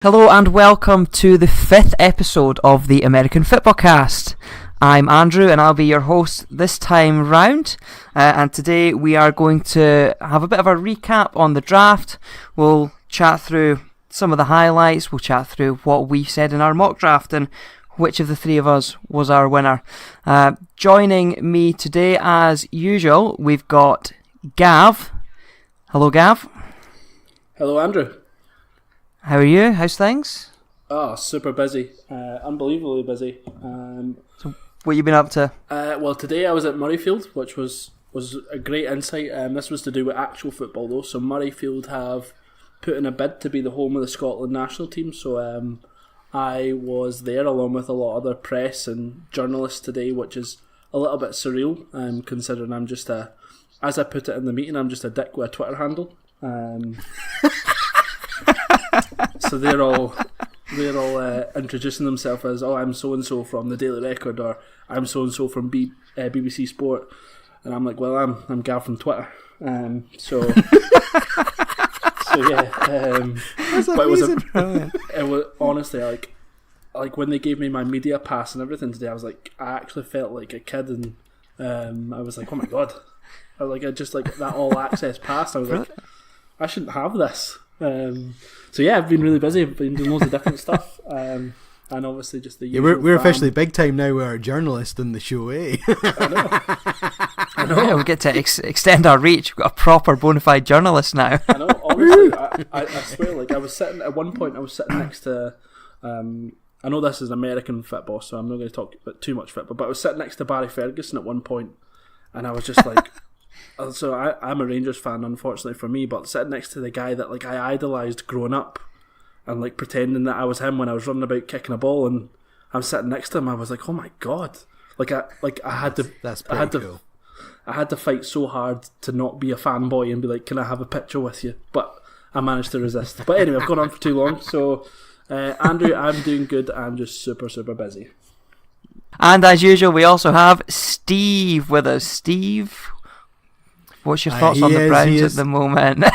Hello and welcome to the 5th episode of the American Football Cast. I'm Andrew and I'll be your host this time round. And today we are going to have a bit of a recap on the draft. We'll chat through some of the highlights. We'll chat through what we said in our mock draft and which of the three of us was our winner. Joining me today, as usual, we've got Gav. Hello, Gav. Hello, Andrew. How are you? How's things? Oh, super busy. Unbelievably busy. So what you been up to? Well, today I was at Murrayfield, which was a great insight. This was to do with actual football, though. So Murrayfield have put in a bid to be the home of the Scotland national team. So I was there along with a lot of other press and journalists today, which is a little bit surreal, considering I'm just as I put it in the meeting, I'm just a dick with a Twitter handle. So they're all introducing themselves as, oh, I'm so and so from the Daily Record, or I'm so and so from BBC Sport, and I'm like, well, I'm Gav from Twitter. So yeah. That's but amazing. It was honestly like when they gave me my media pass and everything today, I actually felt like a kid, and I was like, oh my god, I just like that all access pass. I was like, I shouldn't have this. So yeah, I've been really busy. I've been doing loads of different stuff, and obviously just the usual. Yeah, we're officially big time now. We're a journalist in the show, eh? I know. Yeah, we get to extend our reach. We've got a proper bona fide journalist now. I know. Honestly, I swear, like I was sitting at one point. I was sitting next to. I know this is American football, so I'm not going to talk about too much football. But I was sitting next to Barry Ferguson at one point, and I was just like. So I'm a Rangers fan, unfortunately for me, but sitting next to the guy that like I idolised growing up, and like pretending that I was him when I was running about kicking a ball, and I'm sitting next to him, I was like, oh my god, I had to. That's pretty cool. I had to fight so hard to not be a fanboy and be like, can I have a picture with you? But I managed to resist. But anyway, I've gone on for too long. So Andrew, I'm doing good. I'm just super busy. And as usual, we also have Steve with us. Steve, what's your thoughts on the Browns at the moment?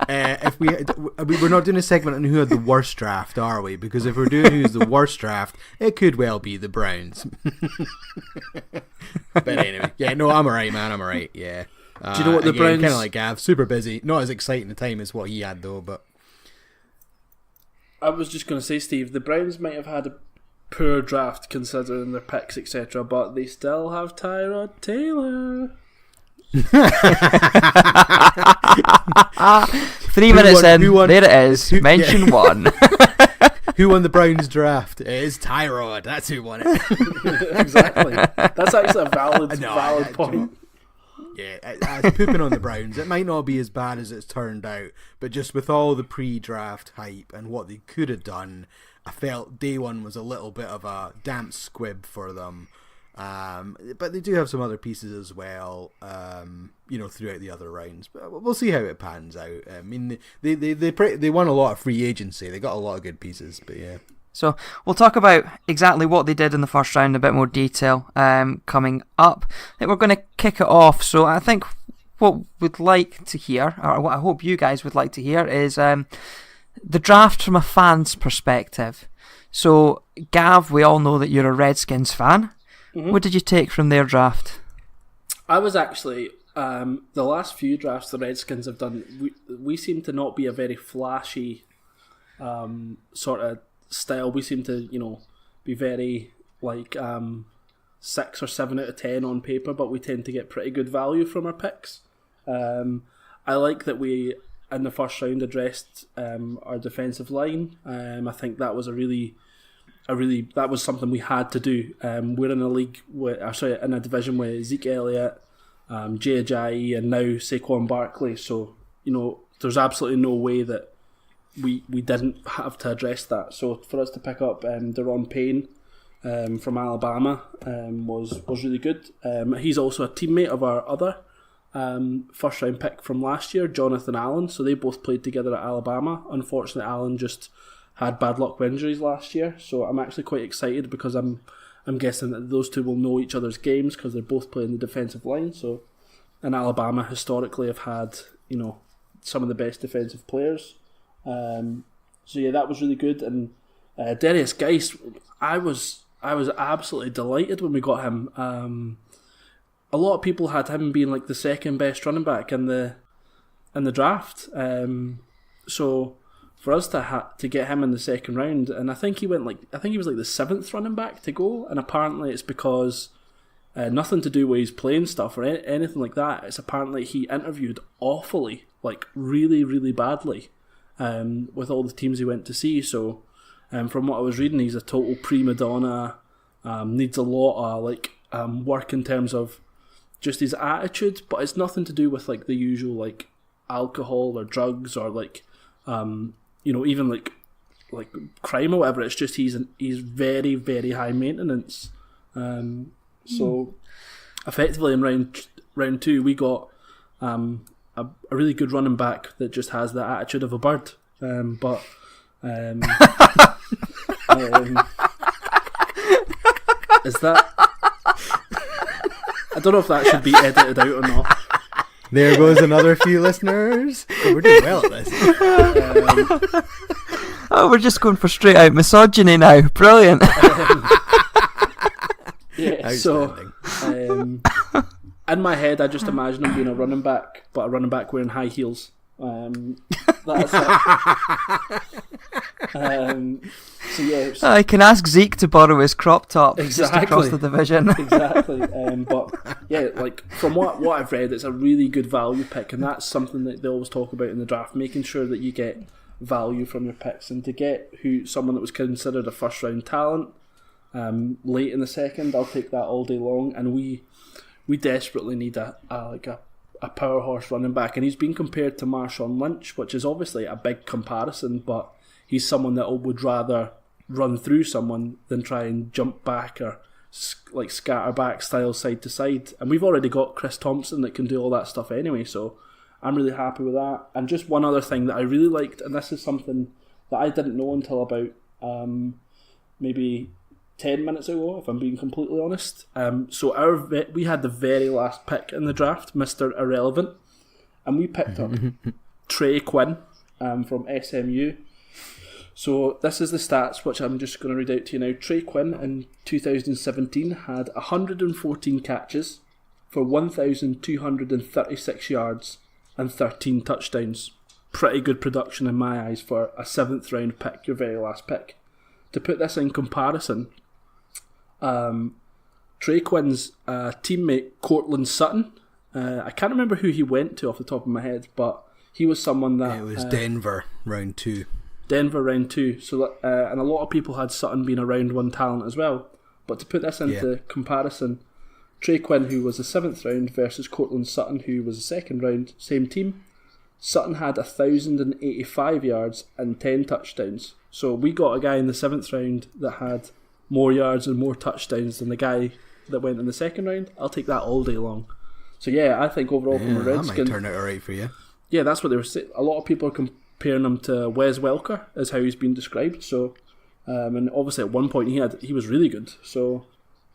If we're not doing a segment on who had the worst draft, are we? Because if we're doing who's the worst draft, it could well be the Browns. But anyway, yeah, no, I'm alright, man. I'm alright. Yeah. Do you know what the Browns? Kind of like Gav, super busy. Not as exciting a time as what he had though, but I was just going to say, Steve, the Browns might have had a poor draft considering their picks, etc., but they still have Tyrod Taylor. 3 minutes in, there it is. Mention one. Who won the Browns draft? It is Tyrod. That's who won it. Exactly. That's actually a valid point. Yeah, as pooping on the Browns, it might not be as bad as it's turned out, but just with all the pre-draft hype and what they could have done, I felt day one was a little bit of a damp squib for them. But they do have some other pieces as well, throughout the other rounds. But we'll see how it pans out. I mean, they won a lot of free agency. They got a lot of good pieces, but yeah. So we'll talk about exactly what they did in the first round in a bit more detail coming up. I think we're going to kick it off. So I think what we'd like to hear, or what I hope you guys would like to hear, is the draft from a fan's perspective. So Gav, we all know that you're a Redskins fan. Mm-hmm. What did you take from their draft? I was actually the last few drafts the Redskins have done. We seem to not be a very flashy sort of style. We seem to be very like 6 or 7 out of 10 on paper, but we tend to get pretty good value from our picks. I like that we in the first round addressed our defensive line. I think that was that was something we had to do. We're in a league in a division with Zeke Elliott, Jay Ajayi, and now Saquon Barkley. So there's absolutely no way that we didn't have to address that. So for us to pick up Deron Payne from Alabama was really good. He's also a teammate of our other first round pick from last year, Jonathan Allen. So they both played together at Alabama. Unfortunately, Allen just had bad luck with injuries last year, so I'm actually quite excited because I'm guessing that those two will know each other's games because they're both playing the defensive line. So, and Alabama historically have had some of the best defensive players So yeah, that was really good. And Darius Guice, I was absolutely delighted when we got him. A lot of people had him being like the second best running back in the draft. So for us to get him in the second round, and I think he was like the 7th running back to go, and apparently it's because nothing to do with his playing stuff or anything like that. It's apparently he interviewed awfully, like really, really badly, with all the teams he went to see. So from what I was reading, he's a total prima donna. Needs a lot of work in terms of just his attitude, but it's nothing to do with like the usual like alcohol or drugs or like even like crime or whatever. It's just he's very, very high maintenance. So effectively in round 2 we got a really good running back that just has the attitude of a bird. Is that? I don't know if that should be edited out or not. There goes another few listeners. Oh, we're doing well at this. We're just going for straight out misogyny now. Brilliant. Yeah, so in my head, I just imagine him being a running back, but a running back wearing high heels. That's it. So yeah, I can ask Zeke to borrow his crop top just Exactly. across the division. exactly. But yeah, like from what I've read, it's a really good value pick, and that's something that they always talk about in the draft, making sure that you get value from your picks, and to get someone that was considered a first round talent late in the second, I'll take that all day long. And we desperately need a power horse running back, and he's been compared to Marshawn Lynch, which is obviously a big comparison, but he's someone that would rather run through someone than try and jump back or like scatter back style side to side. And we've already got Chris Thompson that can do all that stuff anyway, so I'm really happy with that. And just one other thing that I really liked, and this is something that I didn't know until about maybe 10 minutes ago, if I'm being completely honest. So we had the very last pick in the draft, Mr. Irrelevant, and we picked up Trey Quinn from SMU. So this is the stats, which I'm just going to read out to you now. Trey Quinn in 2017 had 114 catches for 1,236 yards and 13 touchdowns. Pretty good production in my eyes for a 7th round pick, your very last pick. To put this in comparison, Trey Quinn's teammate Cortland Sutton, I can't remember who he went to off the top of my head, but he was someone that... It was Denver, round 2. Denver, round 2. So, and a lot of people had Sutton being a round 1 talent as well. But to put this into comparison, Trey Quinn, who was a 7th round, versus Cortland Sutton, who was a 2nd round, same team. Sutton had 1,085 yards and 10 touchdowns. So we got a guy in the 7th round that had more yards and more touchdowns than the guy that went in the 2nd round. I'll take that all day long. So yeah, I think overall from the Redskins... That might turn out alright for you. Yeah, that's what they were saying. A lot of people are comparing him to Wes Welker, is how he's been described. So, and obviously at one point he was really good. So,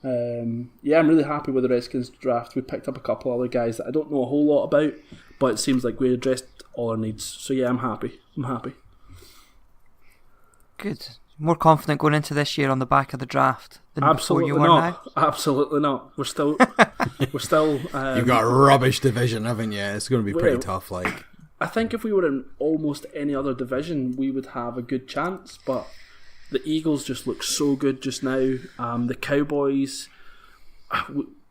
yeah, I'm really happy with the Redskins draft. We picked up a couple other guys that I don't know a whole lot about, but it seems like we addressed all our needs. So yeah, I'm happy. Good. More confident going into this year on the back of the draft than Absolutely before you were now? Absolutely not. We're still. You've got a rubbish division, haven't you? It's going to be pretty tough. Like, I think if we were in almost any other division, we would have a good chance. But the Eagles just look so good just now. The Cowboys,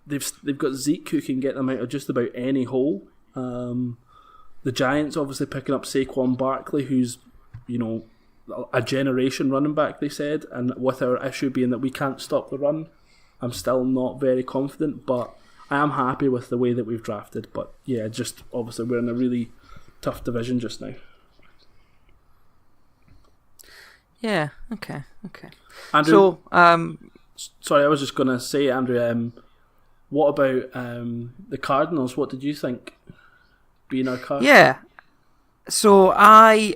they've got Zeke who can get them out of just about any hole. The Giants obviously picking up Saquon Barkley, who's a generation running back, they said, and with our issue being that we can't stop the run, I'm still not very confident, but I am happy with the way that we've drafted. But yeah, just obviously we're in a really tough division just now. Yeah, okay. Andrew, So, sorry, I was just going to say, Andrew, what about the Cardinals? What did you think being our Cardinals? yeah. So I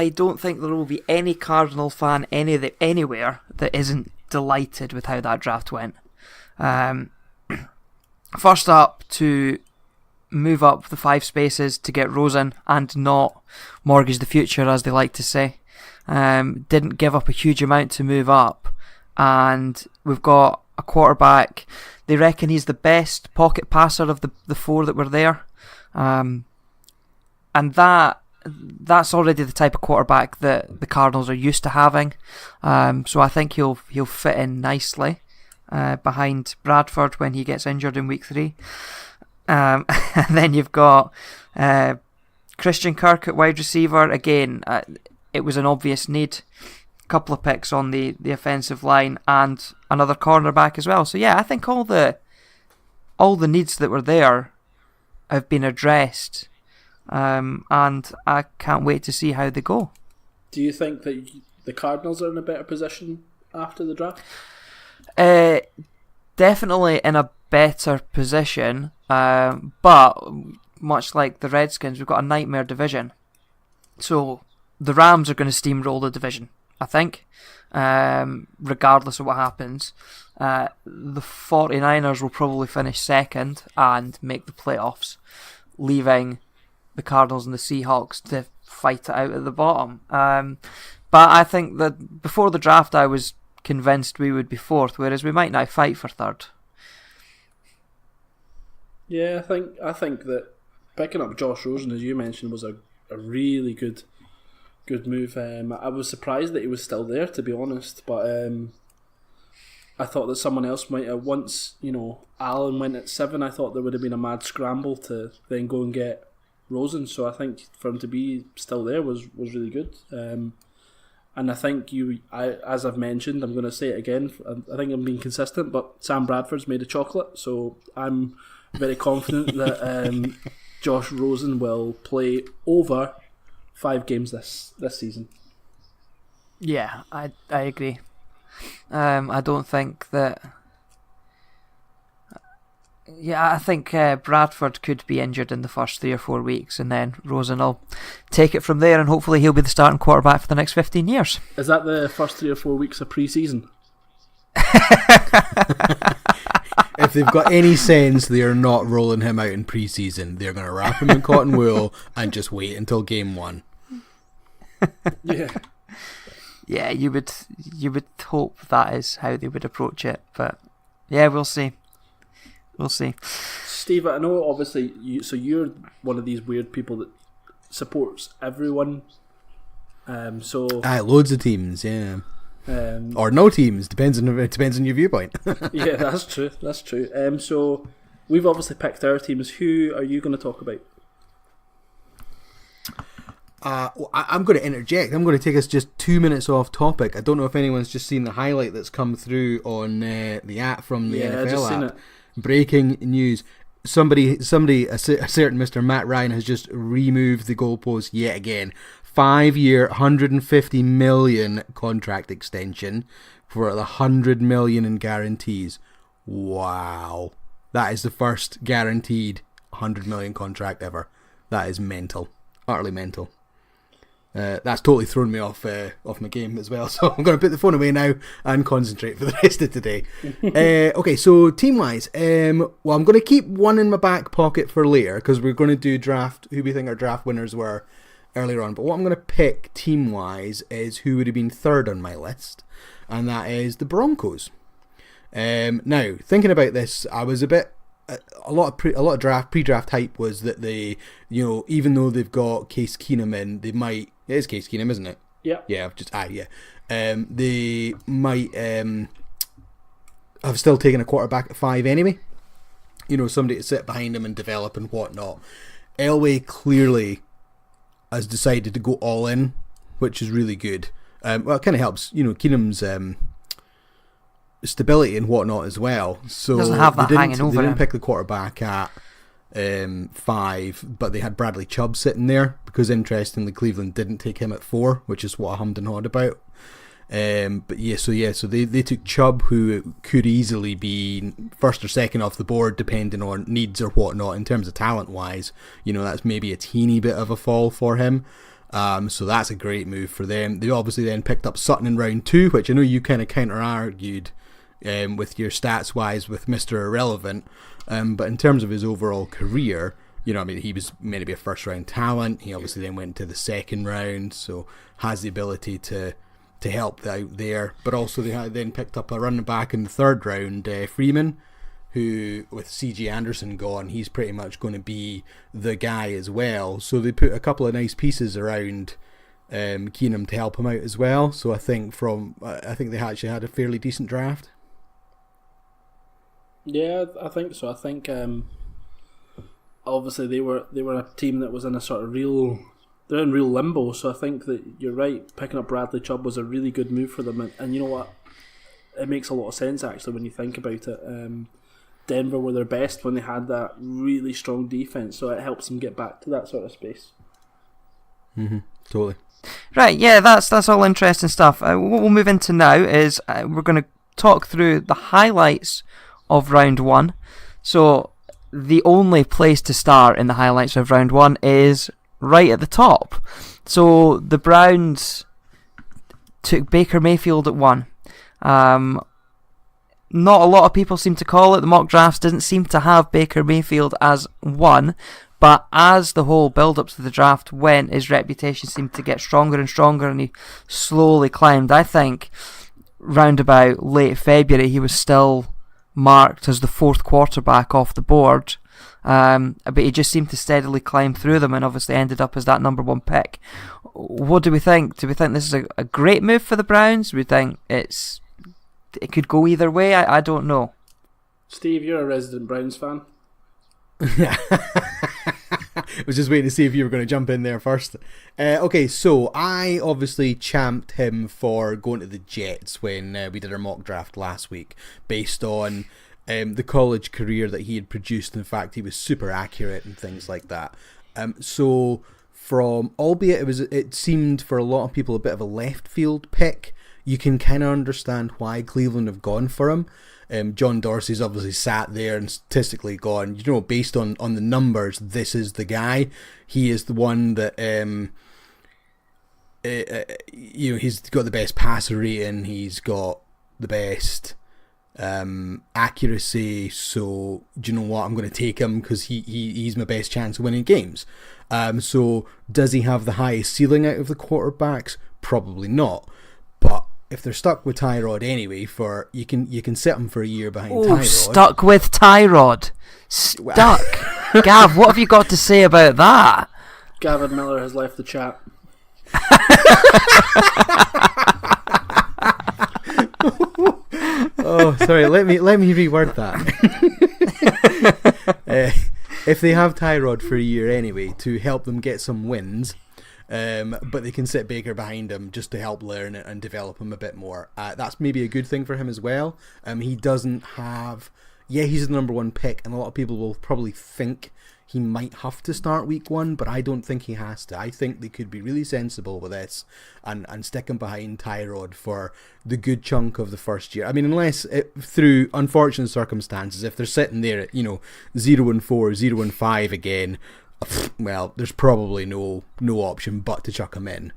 don't think there will be any Cardinal fan anywhere that isn't delighted with how that draft went. First up, to move up the 5 spaces to get Rosen and not mortgage the future, as they like to say. Didn't give up a huge amount to move up, and we've got a quarterback. They reckon he's the best pocket passer of the 4 that were there, and that's already the type of quarterback that the Cardinals are used to having. So I think he'll fit in nicely behind Bradford when he gets injured in week 3. And then you've got Christian Kirk at wide receiver. Again, it was an obvious need. A couple of picks on the offensive line and another cornerback as well. So yeah, I think all the needs that were there have been addressed, and I can't wait to see how they go. Do you think that the Cardinals are in a better position after the draft? Definitely in a better position, but much like the Redskins, we've got a nightmare division. So the Rams are going to steamroll the division, I think, regardless of what happens. The 49ers will probably finish second and make the playoffs, leaving the Cardinals and the Seahawks to fight it out at the bottom. But I think that before the draft I was convinced we would be 4th, whereas we might now fight for 3rd. Yeah, I think that picking up Josh Rosen, as you mentioned, was a really good move. I was surprised that he was still there, to be honest, but I thought that someone else might have. Once Allen went at 7, I thought there would have been a mad scramble to then go and get Rosen. So I think for him to be still there was really good. And I think as I've mentioned, I'm going to say it again, I think I'm being consistent, but Sam Bradford's made of chocolate, so I'm very confident that Josh Rosen will play over 5 games this season. Yeah, I agree. I don't think that... Yeah, I think Bradford could be injured in the first 3 or 4 weeks, and then Rosen will take it from there, and hopefully he'll be the starting quarterback for the next 15 years. Is that the first 3 or 4 weeks of pre-season? If they've got any sense, they are not rolling him out in pre-season. They're going to wrap him in cotton wool and just wait until game 1. Yeah. Yeah, you would hope that is how they would approach it, but yeah, we'll see. We'll see. Steve, I know obviously you're one of these weird people that supports everyone. Loads of teams, yeah. Or no teams, depends on your viewpoint. Yeah, that's true. So we've obviously picked our teams. Who are you going to talk about? I'm going to interject. I'm going to take us just 2 minutes off topic. I don't know if anyone's just seen the highlight that's come through on the app from the NFL I just app. seen it. Breaking news. Somebody, a certain Mr. Matt Ryan has just removed the goalpost yet again. 5-year, $150 million contract extension for the $100 million in guarantees. Wow. That is the first guaranteed $100 million contract ever. That is mental. Utterly mental. That's totally thrown me off my game as well, so I'm going to put the phone away now and concentrate for the rest of today. Okay, so team-wise, I'm going to keep one in my back pocket for later, because we're going to do draft, who we think our draft winners were earlier on, but what I'm going to pick team-wise is who would have been 3rd on my list, and that is the Broncos. Now, thinking about this, I was a lot of pre-draft hype was that they, even though they've got Case Keenum in, they might. It is Case Keenum, isn't it? Yeah. Yeah. They might have still taken a quarterback at 5 anyway. Somebody to sit behind him and develop and whatnot. Elway clearly has decided to go all in, which is really good. Well, it kind of helps. Keenum's stability and whatnot as well. So doesn't have that hanging over him. They didn't pick the quarterback at 5, but they had Bradley Chubb sitting there because, interestingly, Cleveland didn't take him at 4, which is what I hummed and hawed about. So they took Chubb, who could easily be 1st or 2nd off the board depending on needs or whatnot in terms of talent wise. That's maybe a teeny bit of a fall for him. So that's a great move for them. They obviously then picked up Sutton in round 2, which I know you kind of counter-argued with your stats wise with Mr. Irrelevant, but in terms of his overall career, I mean, he was meant to be a first round talent. He obviously then went to the second round, so has the ability to help out there. But also they had then picked up a running back in the third round, Freeman, who, with C.J. Anderson gone, he's pretty much going to be the guy as well. So they put a couple of nice pieces around Keenum to help him out as well. So I think they actually had a fairly decent draft. Yeah, I think so. I think obviously they were a team that was in a sort of they're in real limbo. So I think that you're right. Picking up Bradley Chubb was a really good move for them, and you know what? It makes a lot of sense actually when you think about it. Denver were their best when they had that really strong defense, so it helps them get back to that sort of space. Totally. Right, yeah, that's all interesting stuff. What we'll move into now is we're going to talk through the highlights of round one. So the only place to start in the highlights of round one is right at the top. So the Browns took Baker Mayfield at 1. Not a lot of people seem to call it. The mock drafts didn't seem to have Baker Mayfield as 1, but as the whole build-up to the draft went, his reputation seemed to get stronger and stronger, and he slowly climbed. I think round about late February he was still marked as the 4th quarterback off the board, but he just seemed to steadily climb through them and obviously ended up as that number 1 pick. What do we think? Do we think this is a great move for the Browns? Do we think it could go either way? I don't know. Steve, you're a resident Browns fan. I was just waiting to see if you were going to jump in there first. Okay, so I obviously champed him for going to the Jets when we did our mock draft last week, based on the college career that he had produced. In fact, he was super accurate and things like that. So albeit it seemed for a lot of people a bit of a left field pick, you can kind of understand why Cleveland have gone for him. John Dorsey's obviously sat there and statistically gone, based on the numbers, this is the guy. He is the one that, he's got the best passer rating, he's got the best accuracy, so do you know what, I'm going to take him because he's my best chance of winning games. So does he have the highest ceiling out of the quarterbacks? Probably not, but if they're stuck with Tyrod anyway, you can set them for a year behind Tyrod. Stuck with Tyrod. Stuck. Gav, what have you got to say about that? Gavin Miller has left the chat. Oh, sorry. Let me reword that. If they have Tyrod for a year anyway to help them get some wins. But they can sit Baker behind him just to help learn it and develop him a bit more. That's maybe a good thing for him as well. He doesn't have... Yeah, he's the number 1 pick, and a lot of people will probably think he might have to start week 1, but I don't think he has to. I think they could be really sensible with this and stick him behind Tyrod for the good chunk of the first year. I mean, unless through unfortunate circumstances, if they're sitting there at 0-4, 0-5 again... well, there's probably no option but to chuck him in.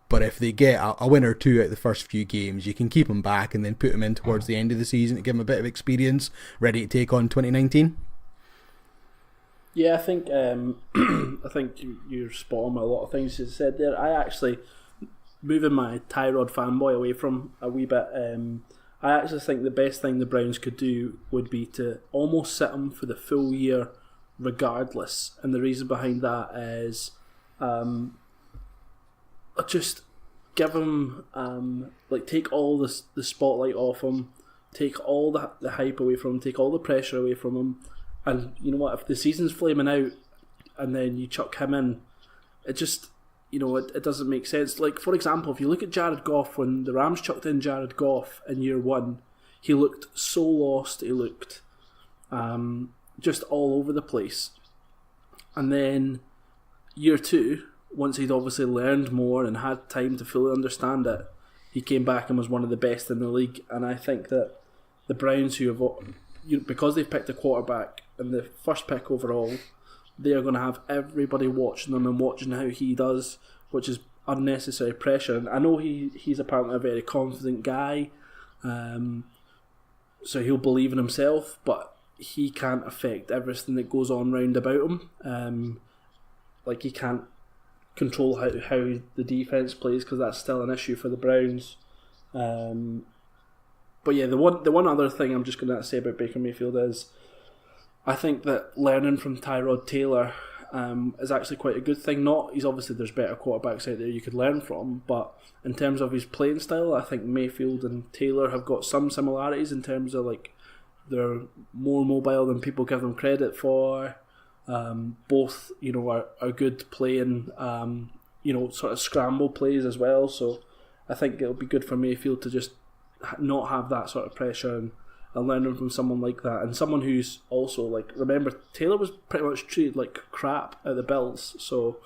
But if they get a win or two out of the first few games, you can keep him back and then put him in towards the end of the season to give him a bit of experience, ready to take on 2019. Yeah, I think you're spot on with a lot of things you said there. I actually, moving my Tyrod fanboy away from a wee bit, I actually think the best thing the Browns could do would be to almost sit him for the full year regardless, and the reason behind that is just give him take all the spotlight off him, take all the hype away from him, take all the pressure away from him, and you know what, if the season's flaming out and then you chuck him in, it just it doesn't make sense. Like, for example, if you look at Jared Goff, when the Rams chucked in Jared Goff in year 1, he looked so lost, he looked just all over the place. And then year 2, once he'd obviously learned more and had time to fully understand it, he came back and was one of the best in the league. And I think that the Browns, who have, because they've picked a quarterback and the first pick overall, they are going to have everybody watching them and watching how he does, which is unnecessary pressure. And I know he's apparently a very confident guy, so he'll believe in himself, but he can't affect everything that goes on round about him. Like he can't control how the defense plays, because that's still an issue for the Browns. But yeah, the one other thing I'm just going to say about Baker Mayfield is, I think that learning from Tyrod Taylor is actually quite a good thing. He's obviously, there's better quarterbacks out there you could learn from, but in terms of his playing style, I think Mayfield and Taylor have got some similarities in terms of like they're more mobile than people give them credit for. Both, are good playing, sort of scramble plays as well. So I think it'll be good for Mayfield to just not have that sort of pressure and learning from someone like that, and someone who's also like, remember, Taylor was pretty much treated like crap at the Bills. So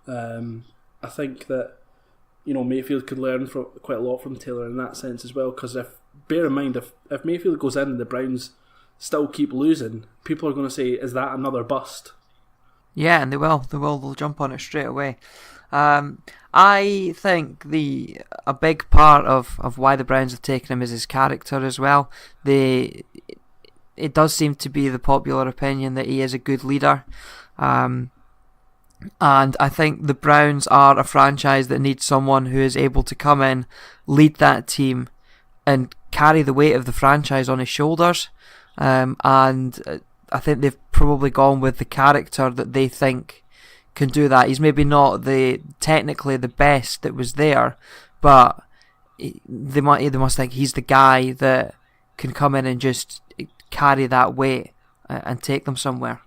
I think that Mayfield could learn from quite a lot from Taylor in that sense as well. Because bear in mind, if Mayfield goes in and the Browns still keep losing, people are going to say, is that another bust? Yeah, and they'll jump on it straight away. I think a big part of why the Browns have taken him is his character as well. It does seem to be the popular opinion that he is a good leader. And I think the Browns are a franchise that needs someone who is able to come in, lead that team, and carry the weight of the franchise on his shoulders. And I think they've probably gone with the character that they think can do that. He's maybe not technically the best that was there, but they must think he's the guy that can come in and just carry that weight and take them somewhere.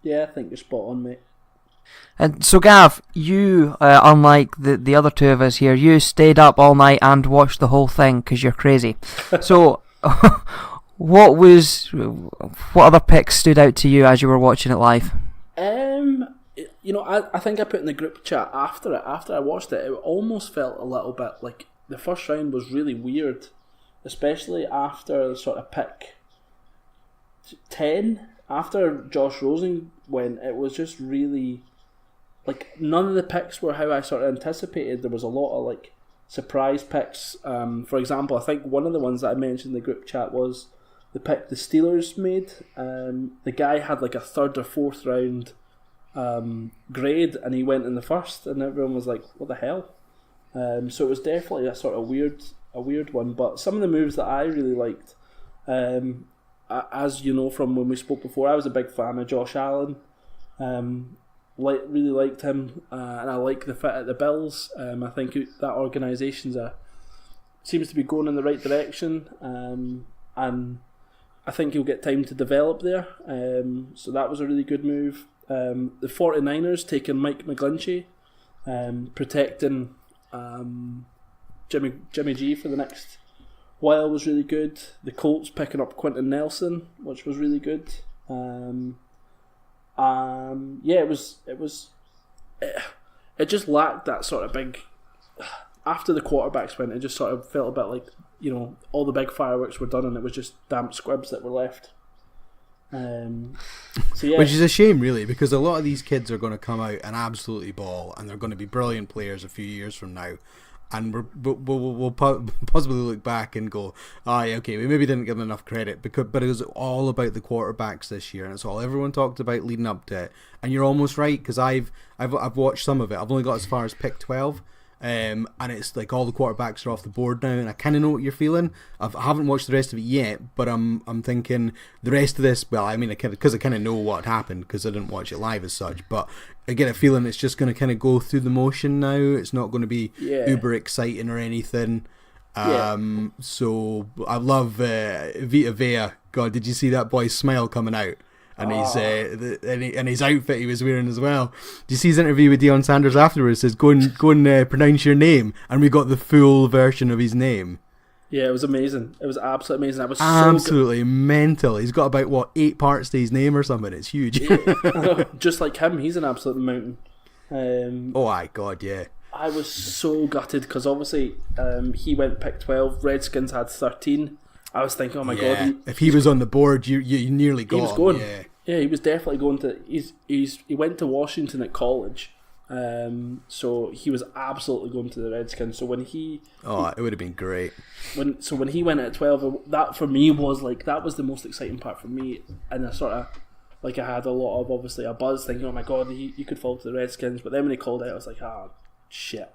Yeah, I think you're spot on, mate. And so, Gav, you, unlike the other two of us here, you stayed up all night and watched the whole thing because you're crazy. So, what other picks stood out to you as you were watching it live? I think I put in the group chat after I watched it, it almost felt a little bit like the first round was really weird, especially after sort of pick 10, after Josh Rosen went. It was just really, like, none of the picks were how I sort of anticipated. There was a lot of, like, surprise picks. For example, I think one of the ones that I mentioned in the group chat was the pick the Steelers made. The guy had like a third or fourth round grade, and he went in the first, and everyone was like, what the hell? So it was definitely a sort of weird one. But some of the moves that I really liked, as you know from when we spoke before, I was a big fan of Josh Allen. Really liked him, and I like the fit at the Bills. I think that organisation seems to be going in the right direction, and I think he'll get time to develop there. So that was a really good move. The 49ers taking Mike McGlinchey, protecting Jimmy G for the next while was really good. The Colts picking up Quentin Nelson, which was really good. It just lacked that sort of big. After the quarterbacks went, it just sort of felt a bit like, all the big fireworks were done, and it was just damp squibs that were left. Which is a shame, really, because a lot of these kids are going to come out and absolutely ball, and they're going to be brilliant players a few years from now. And we'll possibly look back and go, yeah, okay, we maybe didn't give them enough credit, but it was all about the quarterbacks this year, and it's all everyone talked about leading up to it. And you're almost right, because I've watched some of it. I've only got as far as pick 12. And it's like all the quarterbacks are off the board now, and I kind of know what you're feeling. I haven't watched the rest of it yet, but I'm thinking the rest of this. Well, I mean, because I kind of know what happened because I didn't watch it live as such. But I get a feeling it's just going to kind of go through the motion now. It's not going to be uber exciting or anything. So I love Vita Vea. God, did you see that boy's smile coming out? And and his outfit he was wearing as well. Did you see his interview with Deion Sanders afterwards? It says, go and pronounce your name, and we got the full version of his name. Yeah, it was amazing. It was absolutely amazing. I was absolutely mental. He's got about 8 parts to his name or something. It's huge. Just like him, he's an absolute mountain. God, yeah. I was so gutted because obviously he went pick 12. Redskins had 13. I was thinking, oh my god! If he was on the board, you nearly got him. He was going. Yeah, he was definitely going to. He went to Washington at college, So he was absolutely going to the Redskins. So when it would have been great. When he went at 12, that for me was like, that was the most exciting part for me, and I sort of like, I had a lot of obviously a buzz thinking, oh my god, he could fall to the Redskins. But then when he called out, I was like, shit.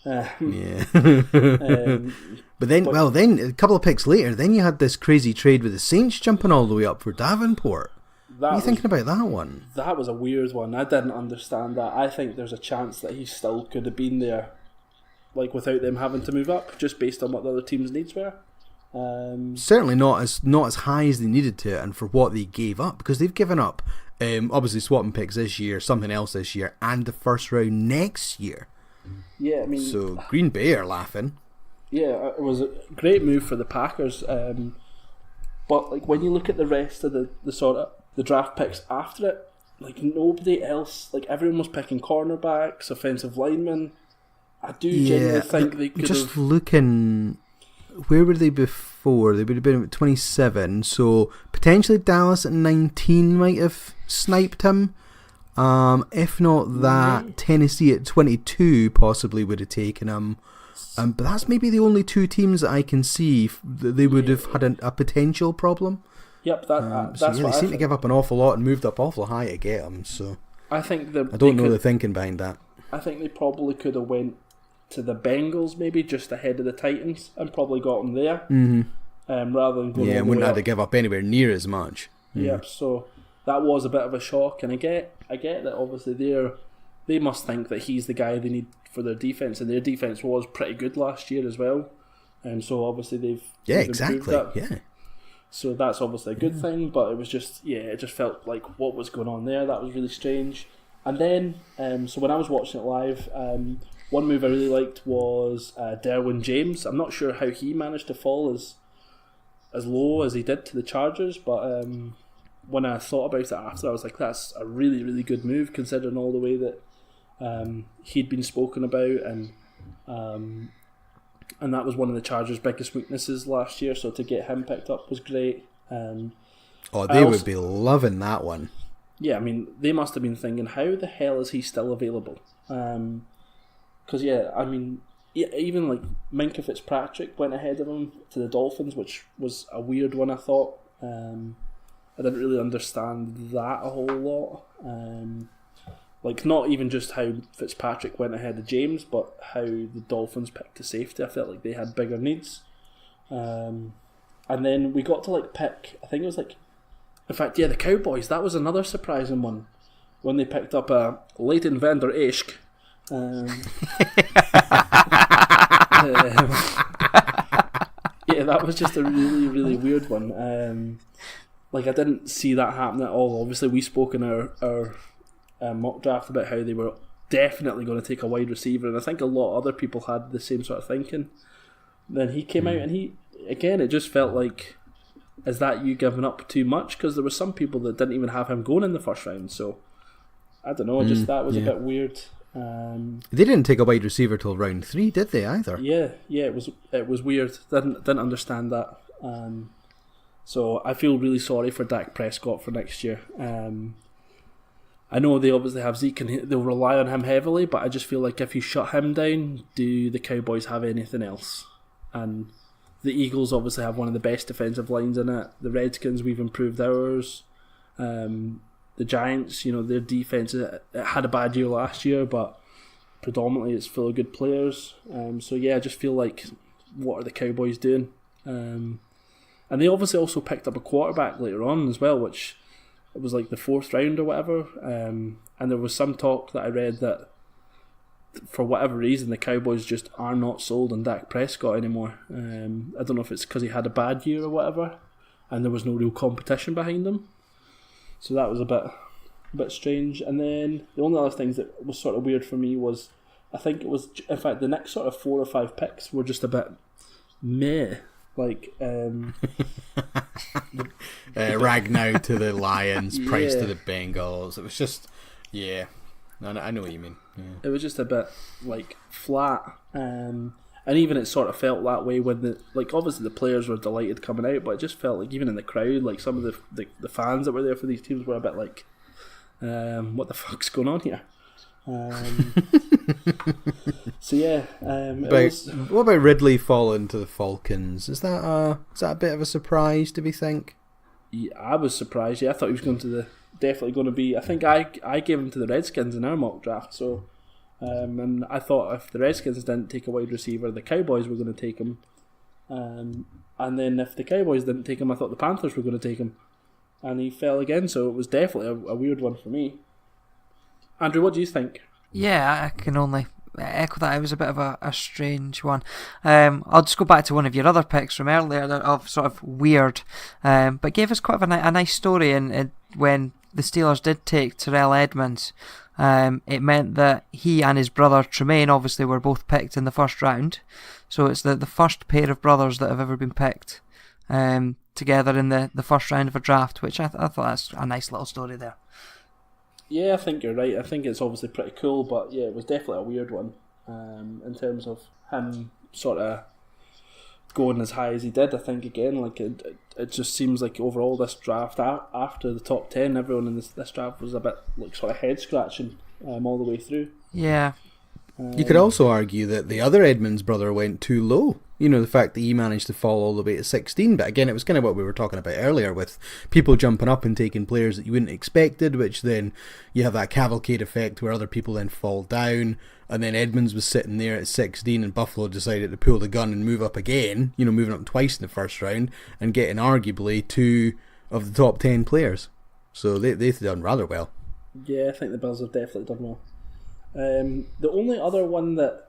Yeah. But then a couple of picks later, then you had this crazy trade with the Saints jumping all the way up for Davenport. What are you thinking about that one? That was a weird one. I didn't understand that. I think there's a chance that he still could have been there, like without them having to move up, just based on what the other team's needs were. Certainly not as high as they needed to, and for what they gave up, because they've given up obviously swapping picks this year, something else this year, and the first round next year. Yeah, I mean, so Green Bay are laughing. Yeah, it was a great move for the Packers. But like when you look at the rest of the sort of the draft picks after it, like nobody else, like everyone was picking cornerbacks, offensive linemen. I do genuinely think they could just looking. Where were they before? They would have been at 27, so potentially Dallas at 19 might have sniped him. If not that, Tennessee at 22 possibly would have taken him. But that's maybe the only two teams that I can see that they would have had a potential problem. Yep, that's so they seem to give up an awful lot and moved up awful high to get him. So I think I don't know the thinking behind that. I think they probably could have went to the Bengals maybe just ahead of the Titans and probably got them there, rather than going. Yeah, and wouldn't have to give up anywhere near as much. Yep. So that was a bit of a shock, and I get that obviously they must think that he's the guy they need for their defense, and their defense was pretty good last year as well, and so obviously they've exactly improved that. Yeah. So that's obviously a good thing, but it was just it just felt like what was going on there. That was really strange. And then so when I was watching it live, one move I really liked was Derwin James. I'm not sure how he managed to fall as low as he did to the Chargers, but when I thought about it after, I was like, that's a really, really good move considering all the way that he'd been spoken about, and that was one of the Chargers' biggest weaknesses last year, so to get him picked up was great. They would be loving that one. Yeah, I mean, they must have been thinking, how the hell is he still available? Because, I mean, even like Minkah Fitzpatrick went ahead of him to the Dolphins, which was a weird one, I thought. I didn't really understand that a whole lot. Like, not even just how Fitzpatrick went ahead of James, but how the Dolphins picked a safety. I felt like they had bigger needs. And then we got to like pick, I think it was like, in fact, the Cowboys, that was another surprising one. When they picked up Leighton Vander Esch. That was just a really, really weird one. Like, I didn't see that happen at all. Obviously, we spoke in our mock draft about how they were definitely going to take a wide receiver, and I think a lot of other people had the same sort of thinking. Then he came out, and it just felt like, is that you giving up too much? Because there were some people that didn't even have him going in the first round, so I don't know, that was a bit weird. They didn't take a wide receiver till round 3, did they, either? Yeah, it was weird. Didn't understand that. So I feel really sorry for Dak Prescott for next year. I know they obviously have Zeke and they'll rely on him heavily, but I just feel like if you shut him down, do the Cowboys have anything else? And the Eagles obviously have one of the best defensive lines in it. The Redskins, we've improved ours. The Giants, their defense, it had a bad year last year, but predominantly it's full of good players. I just feel like, what are the Cowboys doing? And they obviously also picked up a quarterback later on as well, which it was like the 4th round or whatever. And there was some talk that I read that for whatever reason the Cowboys just are not sold on Dak Prescott anymore. I don't know if it's because he had a bad year or whatever, and there was no real competition behind him. So that was a bit strange. And then the only other things that was sort of weird for me was, I think it was, in fact, the next sort of 4 or 5 picks were just a bit meh. Like, Ragnow to the Lions, Price to the Bengals. It was just, I know what you mean. Yeah. It was just a bit, like, flat. And even it sort of felt that way when obviously the players were delighted coming out, but it just felt like even in the crowd, like some of the fans that were there for these teams were a bit like, what the fuck's going on here? So yeah, what about Ridley falling to the Falcons? Is that a bit of a surprise? Do we think? Yeah, I was surprised. Yeah, I thought he was definitely going to be. I think I gave him to the Redskins in our mock draft. So, and I thought if the Redskins didn't take a wide receiver, the Cowboys were going to take him. And then if the Cowboys didn't take him, I thought the Panthers were going to take him. And he fell again. So it was definitely a weird one for me. Andrew, what do you think? Yeah, I can only echo that. It was a bit of a strange one. I'll just go back to one of your other picks from earlier that of sort of weird, but gave us quite a nice story. And when the Steelers did take Terrell Edmonds, it meant that he and his brother Tremaine obviously were both picked in the first round. So it's the first pair of brothers that have ever been picked together in the first round of a draft, which I thought that's a nice little story there. Yeah, I think you're right. I think it's obviously pretty cool, but yeah, it was definitely a weird one in terms of him sort of going as high as he did. I think again, like it just seems like overall this draft after the top 10, everyone in this draft was a bit like sort of head scratching all the way through. Yeah. You could also argue that the other Edmonds brother went too low. You know, the fact that he managed to fall all the way to 16. But again, it was kind of what we were talking about earlier with people jumping up and taking players that you wouldn't expected, which then you have that cavalcade effect where other people then fall down. And then Edmonds was sitting there at 16 and Buffalo decided to pull the gun and move up again, you know, moving up twice in the first round and getting arguably 2 of the top 10 players. So they've done rather well. Yeah, I think the Bills have definitely done well. The only other one that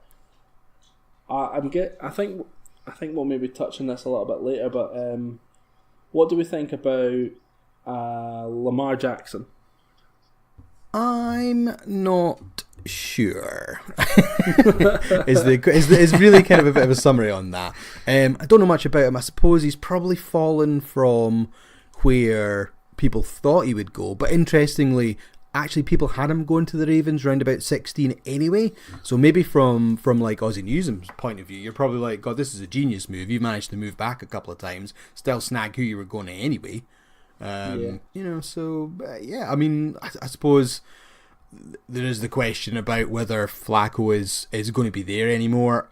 I think we'll maybe touch on this a little bit later, but what do we think about Lamar Jackson? I'm not sure. is really kind of a bit of a summary on that. I don't know much about him. I suppose he's probably fallen from where people thought he would go, but interestingly, actually people had him going to the Ravens round about 16 anyway, so maybe from like Aussie Newsom's point of view, you're probably like, God, this is a genius move. You've managed to move back a couple of times, still snag who you were going to anyway. You know, so yeah, I mean, I suppose there is the question about whether Flacco is going to be there anymore.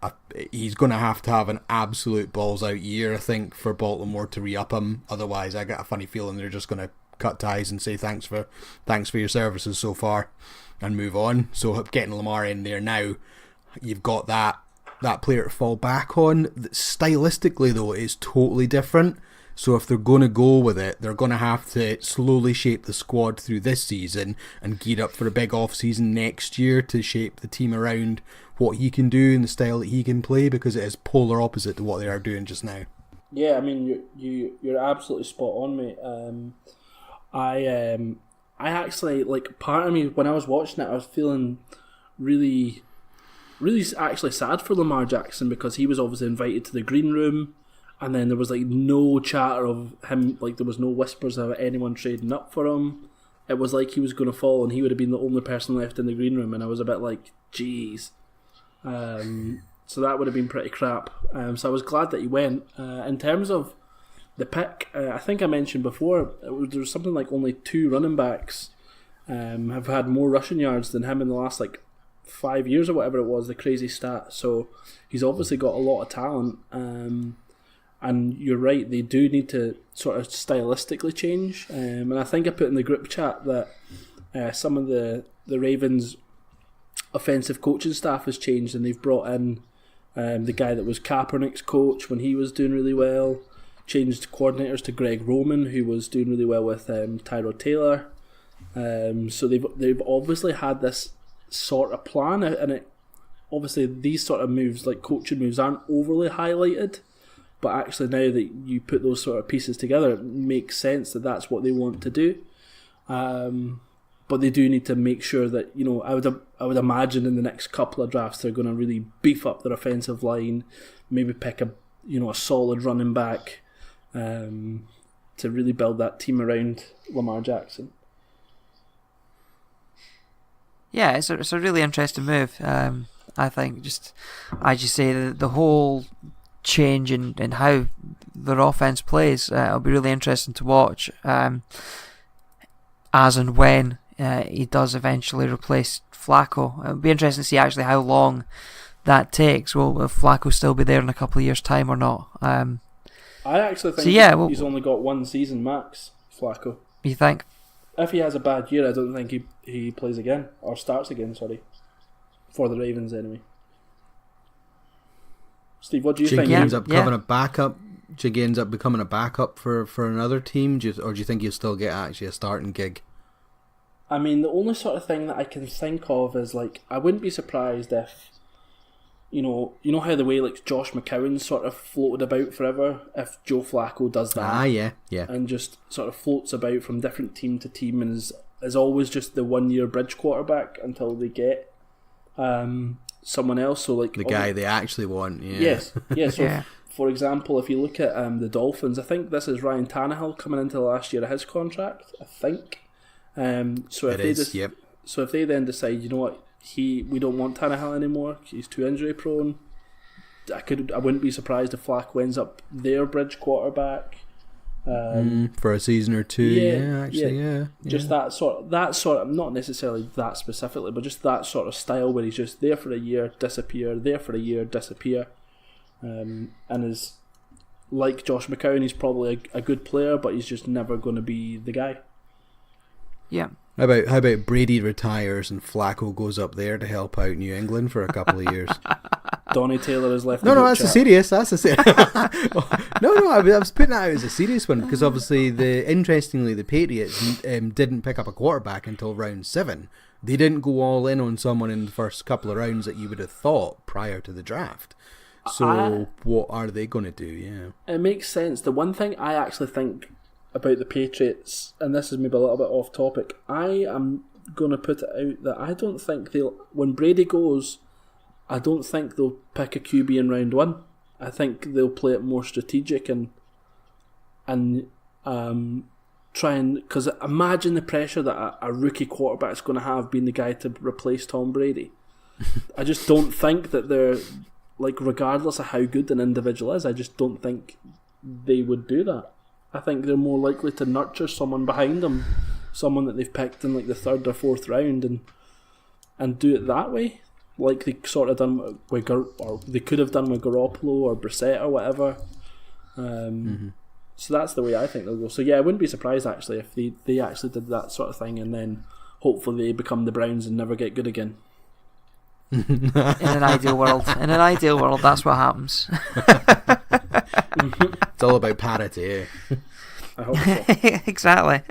He's going to have an absolute balls out year, I think, for Baltimore to re-up him. Otherwise, I got a funny feeling they're just going to cut ties and say thanks for your services so far and move on. So getting Lamar in there now, you've got that player to fall back on. Stylistically though, it is totally different. So if they're going to go with it, they're going to have to slowly shape the squad through this season and gear up for a big off-season next year to shape the team around what he can do and the style that he can play, because it is polar opposite to what they are doing just now. Yeah, I mean, you're absolutely spot on, mate. I actually, like, part of me, when I was watching it, I was feeling really, really actually sad for Lamar Jackson, because he was obviously invited to the green room, and then there was like no chatter of him, like there was no whispers of anyone trading up for him. It was like he was going to fall and he would have been the only person left in the green room, and I was a bit like, geez. So that would have been pretty crap. So I was glad that he went. In terms of the pick, I think I mentioned before, there was something like only 2 running backs have had more rushing yards than him in the last like 5 years or whatever it was, the crazy stat. So he's obviously got a lot of talent. And you're right, they do need to sort of stylistically change. And I think I put in the group chat that some of the Ravens' offensive coaching staff has changed, and they've brought in the guy that was Kaepernick's coach when he was doing really well, changed coordinators to Greg Roman, who was doing really well with Tyrod Taylor. So they've obviously had this sort of plan, and it obviously these sort of moves, like coaching moves, aren't overly highlighted. But actually, now that you put those sort of pieces together, it makes sense that that's what they want to do. But they do need to make sure that, you know, I would imagine in the next couple of drafts they're going to really beef up their offensive line, maybe pick a solid running back to really build that team around Lamar Jackson. Yeah, it's a really interesting move. I think, just as you say, the whole change in how their offense plays, it'll be really interesting to watch as and when he does eventually replace Flacco. It'll be interesting to see actually how long that takes. Will Flacco still be there in a couple of years' time or not? I actually think he's only got 1 season max, Flacco. You think? If he has a bad year, I don't think he plays again, or starts again, sorry. For the Ravens, anyway. Steve, what do you think? He ends up becoming a backup? Jiggy ends up becoming a backup for another team? Or do you think he'll still get actually a starting gig? I mean, the only sort of thing that I can think of is, like, I wouldn't be surprised if, you know how the way like Josh McCown sort of floated about forever, if Joe Flacco does that. Yeah. And just sort of floats about from different team to team and is always just the 1-year bridge quarterback until they get someone else. So like the guy they actually want. Yeah. Yes. Yeah. So Yeah. For example, if you look at the Dolphins, I think this is Ryan Tannehill coming into the last year of his contract. I think. So if they then decide, you know what, we don't want Tannehill anymore, he's too injury prone, I wouldn't be surprised if Flacco ends up their bridge quarterback for a season or two. Yeah. Just that sort of, not necessarily that specifically, but just that sort of style where he's just there for a year, disappear, there for a year, disappear, and is like Josh McCown. He's probably a good player, but he's just never going to be the guy. Yeah. How about Brady retires and Flacco goes up there to help out New England for a couple of years? Donnie Taylor has left. No, that's a serious. No, I was putting that out as a serious one because obviously, interestingly, the Patriots didn't pick up a quarterback until round 7. They didn't go all in on someone in the first couple of rounds that you would have thought prior to the draft. So what are they going to do? Yeah, it makes sense. The one thing I actually think about the Patriots, and this is maybe a little bit off topic, I am going to put it out that I don't think when Brady goes, I don't think they'll pick a QB in round 1. I think they'll play it more strategic and try and, because imagine the pressure that a rookie quarterback's going to have being the guy to replace Tom Brady. I just don't think that they're, like, regardless of how good an individual is, I just don't think they would do that. I think they're more likely to nurture someone behind them, someone that they've picked in like the 3rd or 4th round, and do it that way, like they sort of done with or they could have done with Garoppolo or Brissett or whatever. So that's the way I think they'll go. So yeah, I wouldn't be surprised actually if they actually did that sort of thing, and then hopefully they become the Browns and never get good again. In an ideal world, that's what happens. It's all about parity. I hope so. Exactly.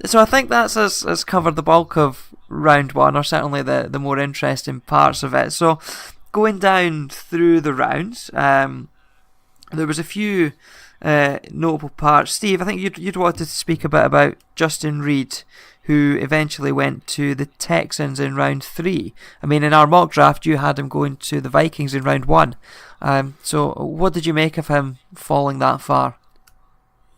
So I think that's has covered the bulk of round 1, or certainly the more interesting parts of it. So going down through the rounds, there was a few notable parts. Steve, I think you'd wanted to speak a bit about Justin Reed, who eventually went to the Texans in round 3. I mean, in our mock draft, you had him going to the Vikings in round 1. So what did you make of him falling that far?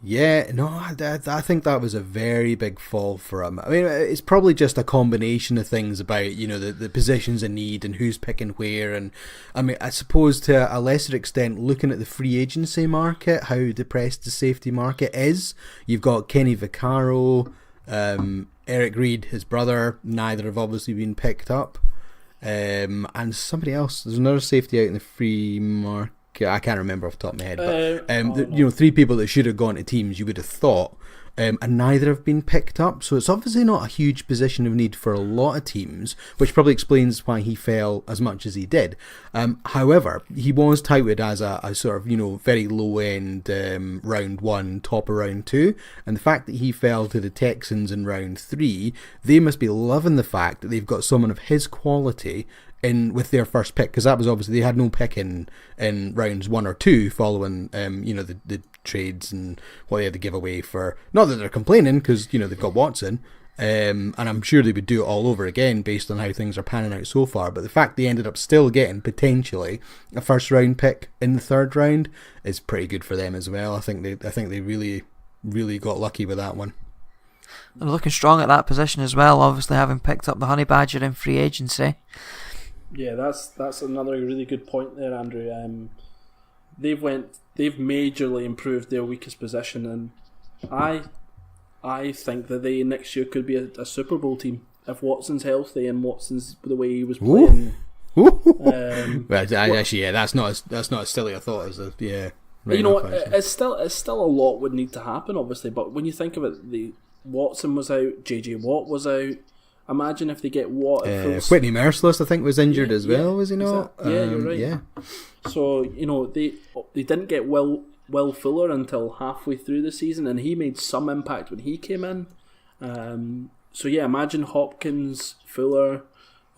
Yeah, no, I think that was a very big fall for him. I mean, it's probably just a combination of things about, the positions in need and who's picking where. And I mean, I suppose to a lesser extent, looking at the free agency market, how depressed the safety market is. You've got Kenny Vaccaro, Eric Reed, his brother, neither have obviously been picked up. And somebody else, there's another safety out in the free market. I can't remember off the top of my head, but 3 people that should have gone to teams you would have thought, and neither have been picked up. So it's obviously not a huge position of need for a lot of teams, which probably explains why he fell as much as he did. However, he was touted as a sort of very low end round 1, top of round 2, and the fact that he fell to the Texans in round 3, they must be loving the fact that they've got someone of his quality in with their first pick, because that was obviously, they had no pick in rounds 1 or 2 following the trades and what they had to give away for, not that they're complaining because they've got Watson, and I'm sure they would do it all over again based on how things are panning out so far, but the fact they ended up still getting potentially a first round pick in the 3rd round is pretty good for them as well. I think they really got lucky with that one. They're looking strong at that position as well, obviously having picked up the Honey Badger in free agency. Yeah, that's another really good point there, Andrew. They've majorly improved their weakest position, and I think that they next year could be a Super Bowl team if Watson's healthy and Watson's the way he was playing. Actually, that's not as silly a thought as Right, it's still a lot would need to happen, obviously. But when you think of it, the Watson was out, JJ Watt was out. Imagine if they get Watt. Whitney Merciless, I think, was injured as well, was he not? You're right. Yeah. So they didn't get Will Fuller until halfway through the season, and he made some impact when he came in. So imagine Hopkins, Fuller,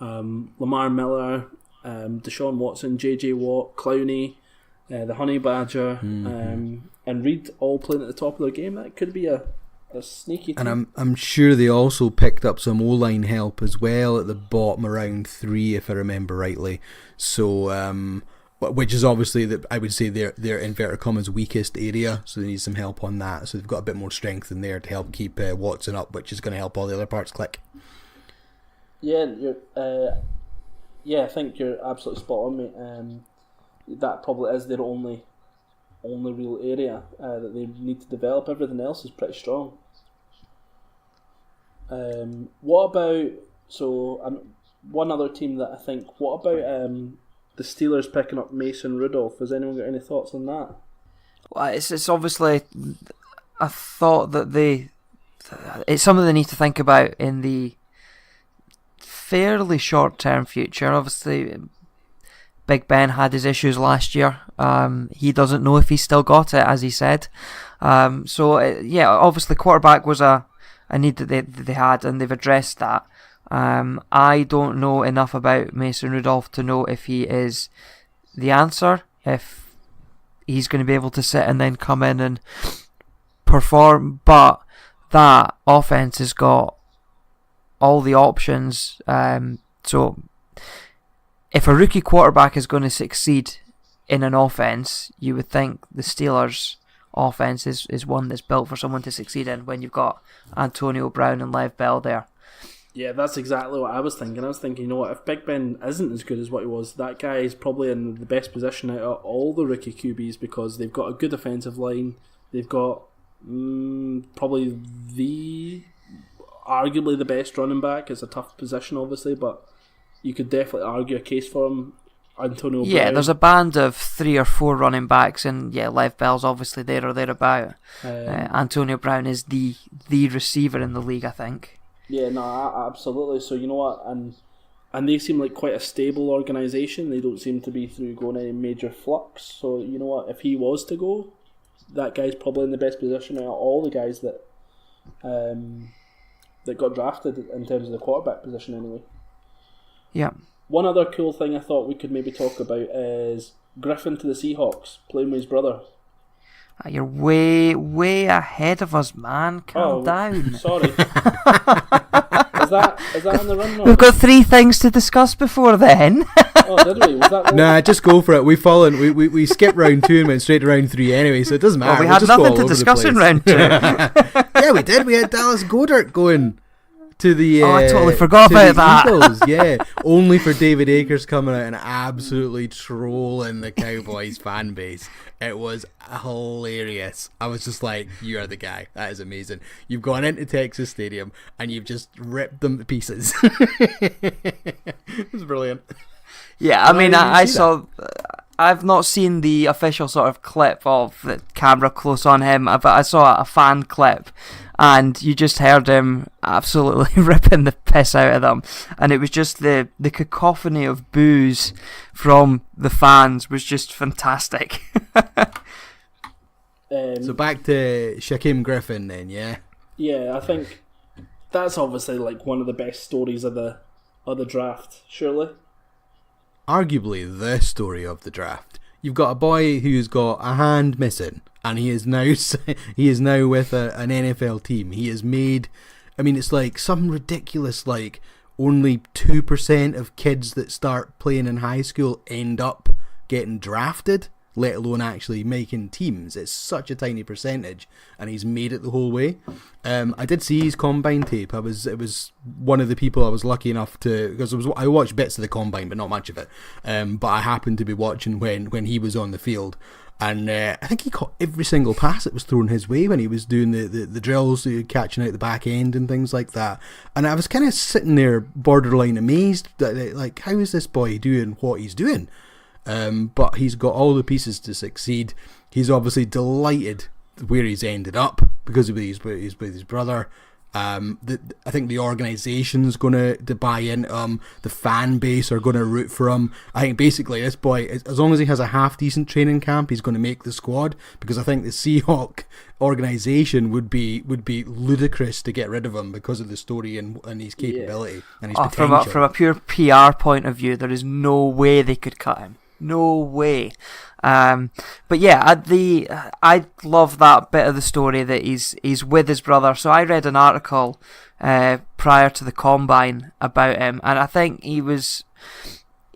Lamar Miller, Deshaun Watson, JJ Watt, Clowney, the Honey Badger, and Reed all playing at the top of their game. That could be a sneaky team. And I'm sure they also picked up some O-line help as well at the bottom around 3, if I remember rightly. So, which is obviously I would say their inverted commas weakest area. So they need some help on that. So they've got a bit more strength in there to help keep Watson up, which is going to help all the other parts click. Yeah, I think you're absolutely spot on, mate. That probably is their only real area that they need to develop. Everything else is pretty strong. What about one other team that I think? What about the Steelers picking up Mason Rudolph? Has anyone got any thoughts on that? Well, it's obviously a thought that it's something they need to think about in the fairly short-term future. Obviously, Big Ben had his issues last year. He doesn't know if he's still got it, as he said. Obviously quarterback was a need that they had, and they've addressed that. I don't know enough about Mason Rudolph to know if he is the answer, if he's going to be able to sit and then come in and perform, but that offense has got all the options. So if a rookie quarterback is going to succeed in an offense, you would think the Steelers' offense is one that's built for someone to succeed in when you've got Antonio Brown and Lev Bell there. Yeah, that's exactly what I was thinking. I was thinking, you know what, if Big Ben isn't as good as what he was, that guy is probably in the best position out of all the rookie QBs because they've got a good offensive line. They've got probably arguably the best running back. It's a tough position, obviously, but you could definitely argue a case for him. Antonio Brown. Yeah, there's a band of 3 or 4 running backs, and Lev Bell's obviously there or thereabout. Antonio Brown is the receiver in the league, I think. Yeah, no, absolutely. So you know what, and they seem like quite a stable organisation. They don't seem to be through going any major flux. So you know what, if he was to go, that guy's probably in the best position out of all the guys that got drafted in terms of the quarterback position anyway. Yeah. One other cool thing I thought we could maybe talk about is Griffin to the Seahawks, playing with his brother. You're way ahead of us, man. Calm down. Sorry. Is that on the run? We've got 3 things to discuss before then. Oh, did we? Was that Nah, just go for it. We've fallen. We skipped round 2 and went straight to round 3 anyway, so it doesn't matter. Well, we had nothing to discuss in round 2. Yeah, we did. We had Dallas Goedert going to the I totally forgot about that. Eagles, yeah, only for David Akers coming out and absolutely trolling the Cowboys fan base. It was hilarious. I was just like, you are the guy. That is amazing. You've gone into Texas Stadium and you've just ripped them to pieces. It was brilliant. Yeah, I mean, I saw... I've not seen the official sort of clip of the camera close on him, but I saw a fan clip, and you just heard him absolutely ripping the piss out of them, and it was just the cacophony of boos from the fans was just fantastic. So back to Shaquem Griffin then, yeah? Yeah, I think that's obviously like one of the best stories of the draft, surely. Arguably the story of the draft. You've got a boy who's got a hand missing, and he is now with an NFL team. He has made, I mean, it's like some ridiculous, like only 2% of kids that start playing in high school end up getting drafted, let alone actually making teams. It's such a tiny percentage, and he's made it the whole way. I did see his combine tape. It was one of the people I was lucky enough to, because I watched bits of the combine, but not much of it. But I happened to be watching when he was on the field, And I think he caught every single pass that was thrown his way when he was doing the drills, catching out the back end and things like that. And I was kind of sitting there borderline amazed that, like, how is this boy doing what he's doing? But he's got all the pieces to succeed. He's obviously delighted where he's ended up because of he's with his brother. I think the organisation's going to buy into him. The fan base are going to root for him. I think basically this boy, as long as he has a half decent training camp, he's going to make the squad, because I think the Seahawk organisation would be ludicrous to get rid of him because of the story and his capability and his potential. From a pure PR point of view, there is no way they could cut him. No way. But yeah, I love that bit of the story that he's with his brother. So I read an article prior to the combine about him, and I think he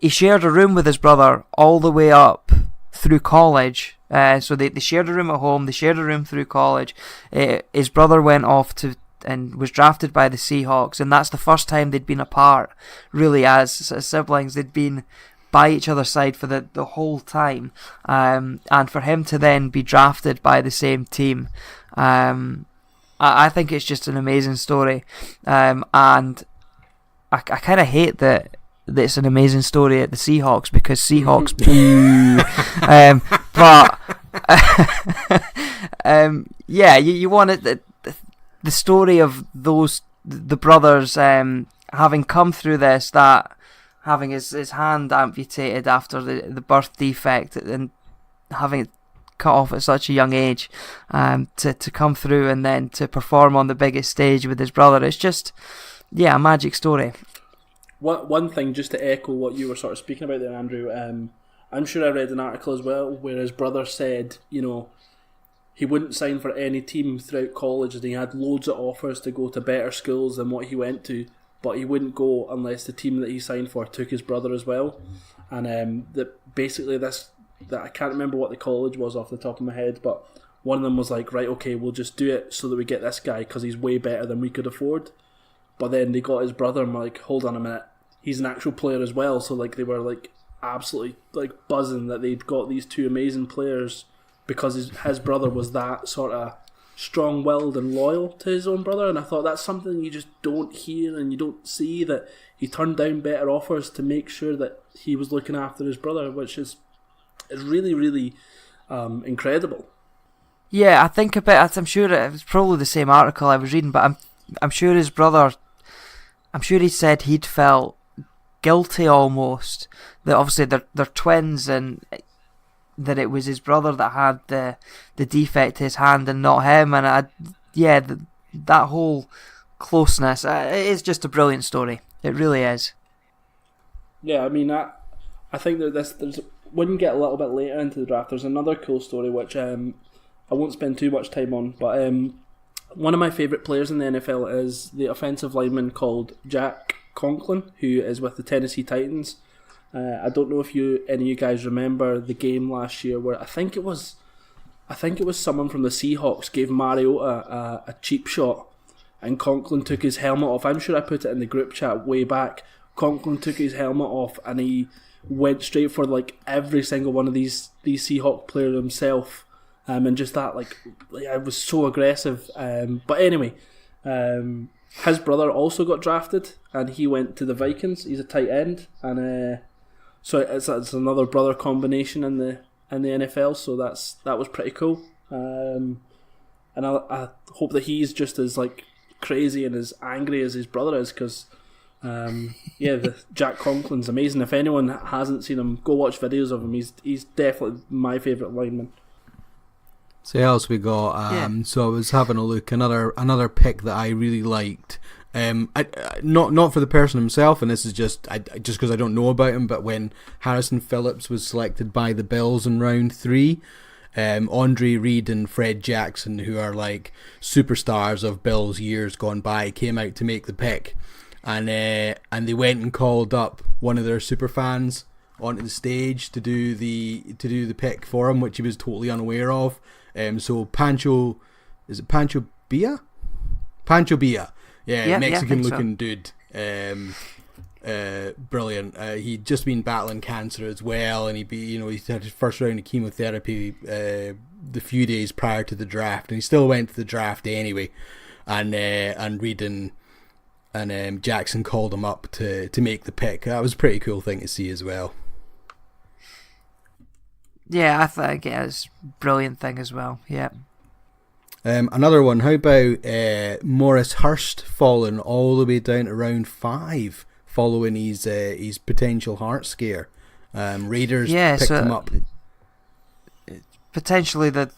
shared a room with his brother all the way up through college. So they shared a room at home, they shared a room through college. His brother went off and was drafted by the Seahawks, and that's the first time they'd been apart, really, as siblings. They'd been by each other's side for the whole time, and for him to then be drafted by the same team, I think it's just an amazing story, and I kind of hate that it's an amazing story at the Seahawks, because Seahawks boo. Yeah, you want it, the story of the brothers having come through this, that having his hand amputated after the birth defect and having it cut off at such a young age, to come through and then to perform on the biggest stage with his brother. It's just, a magic story. One thing, just to echo what you were sort of speaking about there, Andrew, I'm sure I read an article as well where his brother said, he wouldn't sign for any team throughout college, and he had loads of offers to go to better schools than what he went to, but he wouldn't go unless the team that he signed for took his brother as well. And that basically that I can't remember what the college was off the top of my head, but one of them was like, right, okay, we'll just do it so that we get this guy because he's way better than we could afford. But then they got his brother, and we're like, hold on a minute, he's an actual player as well. So like they were like absolutely like buzzing that they'd got these two amazing players, because his brother was that sort of strong-willed and loyal to his own brother. And I thought that's something you just don't hear and you don't see, that he turned down better offers to make sure that he was looking after his brother, which is really, really incredible. Yeah, I think a bit. I'm sure it was probably the same article I was reading, but I'm sure his brother, I'm sure he said he'd felt guilty almost that obviously they're twins, and that it was his brother that had the defect to his hand and not him. And that whole closeness, it is just a brilliant story. It really is. Yeah, I mean, I think that there's when you get a little bit later into the draft, there's another cool story which I won't spend too much time on, but one of my favourite players in the NFL is the offensive lineman called Jack Conklin, who is with the Tennessee Titans. I don't know if any of you guys remember the game last year where I think it was someone from the Seahawks gave Mariota a cheap shot, and Conklin took his helmet off. I'm sure I put it in the group chat way back. Conklin took his helmet off and he went straight for like every single one of these Seahawk players himself, and just that, like, it was so aggressive. But anyway, his brother also got drafted and he went to the Vikings. He's a tight end, and so it's another brother combination in the NFL. So that was pretty cool. And I hope that he's just as like crazy and as angry as his brother is, because the Jack Conklin's amazing. If anyone hasn't seen him, go watch videos of him. He's definitely my favourite lineman. So what else we got? So I was having a look. Another pick that I really liked. Not for the person himself, and this is just because I don't know about him. But when Harrison Phillips was selected by the Bills in round 3, Andre Reed and Fred Jackson, who are like superstars of Bills years gone by, came out to make the pick, and they went and called up one of their super fans onto the stage to do the pick for him, which he was totally unaware of. So Pancho Villa? Pancho Villa. Yeah, Mexican looking dude. brilliant. He'd just been battling cancer as well, and he had his first round of chemotherapy the few days prior to the draft, and he still went to the draft anyway. And Reed and Jackson called him up to make the pick. That was a pretty cool thing to see as well. Yeah, I think it is a brilliant thing as well. Yeah. Another one. How about Morris Hurst falling all the way down to round 5 following his potential heart scare? Raiders picked him up. Potentially the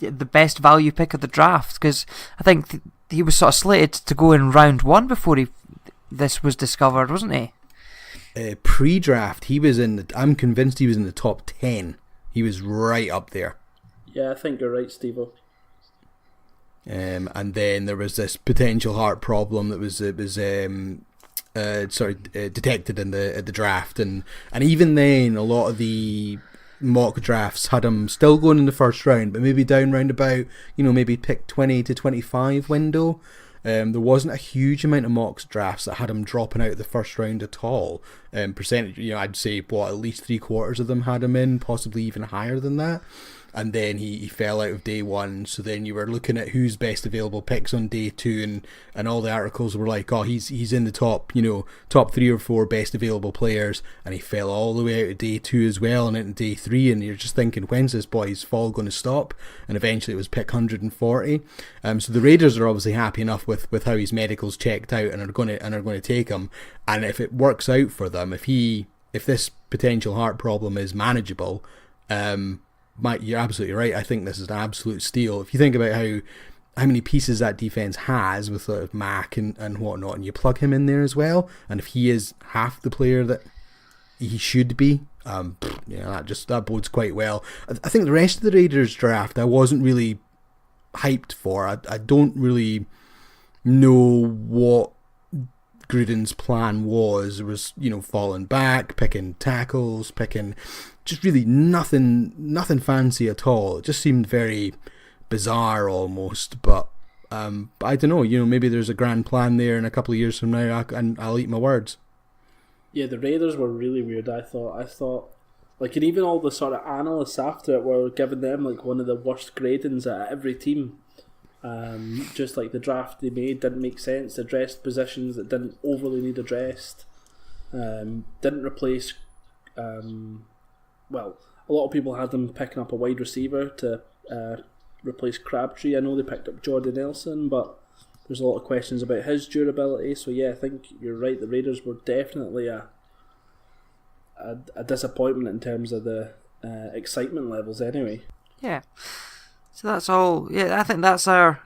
best value pick of the draft, because I think he was sort of slated to go in round 1 before this was discovered, wasn't he? Pre-draft, he was I'm convinced he was in the top 10. He was right up there. Yeah, I think you're right, Steve-O. And then there was this potential heart problem that was detected in the draft, and even then a lot of the mock drafts had him still going in the first round, but maybe down round about maybe pick 20 to 25 window. There wasn't a huge amount of mock drafts that had him dropping out of the first round at all. Percentage, I'd say at least 3/4 of them had him in, possibly even higher than that. And then he fell out of day 1, so then you were looking at who's best available picks on day 2, and all the articles were like, oh, he's in the top 3 or 4 best available players, and he fell all the way out of day 2 as well, and into day 3, and you're just thinking, when's this boy's fall going to stop? And eventually it was pick 140. So the Raiders are obviously happy enough with how his medicals checked out, and are going to take him. And if it works out for them, if this potential heart problem is manageable, you're absolutely right. I think this is an absolute steal. If you think about how many pieces that defense has with sort of Mac and whatnot, and you plug him in there as well, and if he is half the player that he should be, that bodes quite well. I think the rest of the Raiders draft I wasn't really hyped for. I don't really know what Gruden's plan was. It was falling back, picking tackles, picking just really nothing fancy at all. It just seemed very bizarre almost, but I don't know, maybe there's a grand plan there, and a couple of years from now and I'll eat my words. Yeah, the Raiders were really weird. I thought and even all the sort of analysts after it were giving them one of the worst gradings at every team. Just the draft they made didn't make sense. They addressed positions that didn't overly need addressed. Didn't replace. A lot of people had them picking up a wide receiver to replace Crabtree. I know they picked up Jordan Nelson, but there's a lot of questions about his durability. So yeah, I think you're right. The Raiders were definitely a disappointment in terms of the excitement levels. Anyway. Yeah. So that's all. Yeah, I think that's our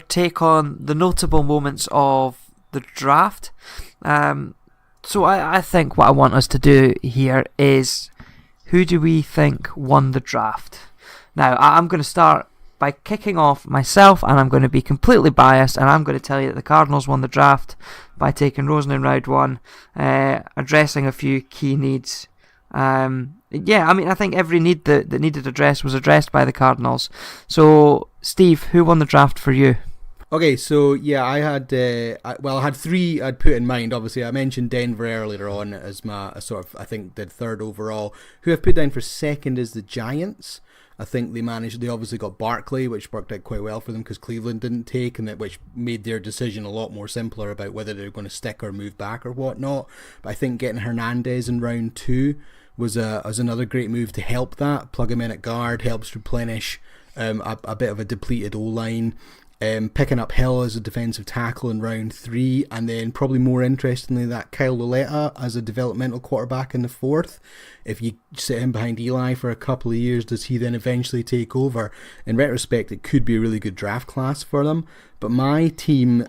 take on the notable moments of the draft. So I think what I want us to do here is, who do we think won the draft? Now, I'm going to start by kicking off myself, and I'm going to be completely biased, and I'm going to tell you that the Cardinals won the draft by taking Rosen in round 1, addressing a few key needs. I think every need that needed addressed was addressed by the Cardinals. So, Steve, who won the draft for you? Okay, so yeah, I had 3 I'd put in mind. Obviously, I mentioned Denver earlier on as my I think did 3rd overall. Who I've put down for 2nd is the Giants. I think they obviously got Barkley, which worked out quite well for them because Cleveland didn't take, which made their decision a lot more simpler about whether they're going to stick or move back or whatnot. But I think getting Hernandez in round 2 was another great move to help that. Plug him in at guard, helps replenish a bit of a depleted O-line. Picking up Hill as a defensive tackle in round 3, and then probably more interestingly that Kyle Loletta as a developmental quarterback in the 4th. If you sit him behind Eli for a couple of years, does he then eventually take over? In retrospect, it could be a really good draft class for them. But my team,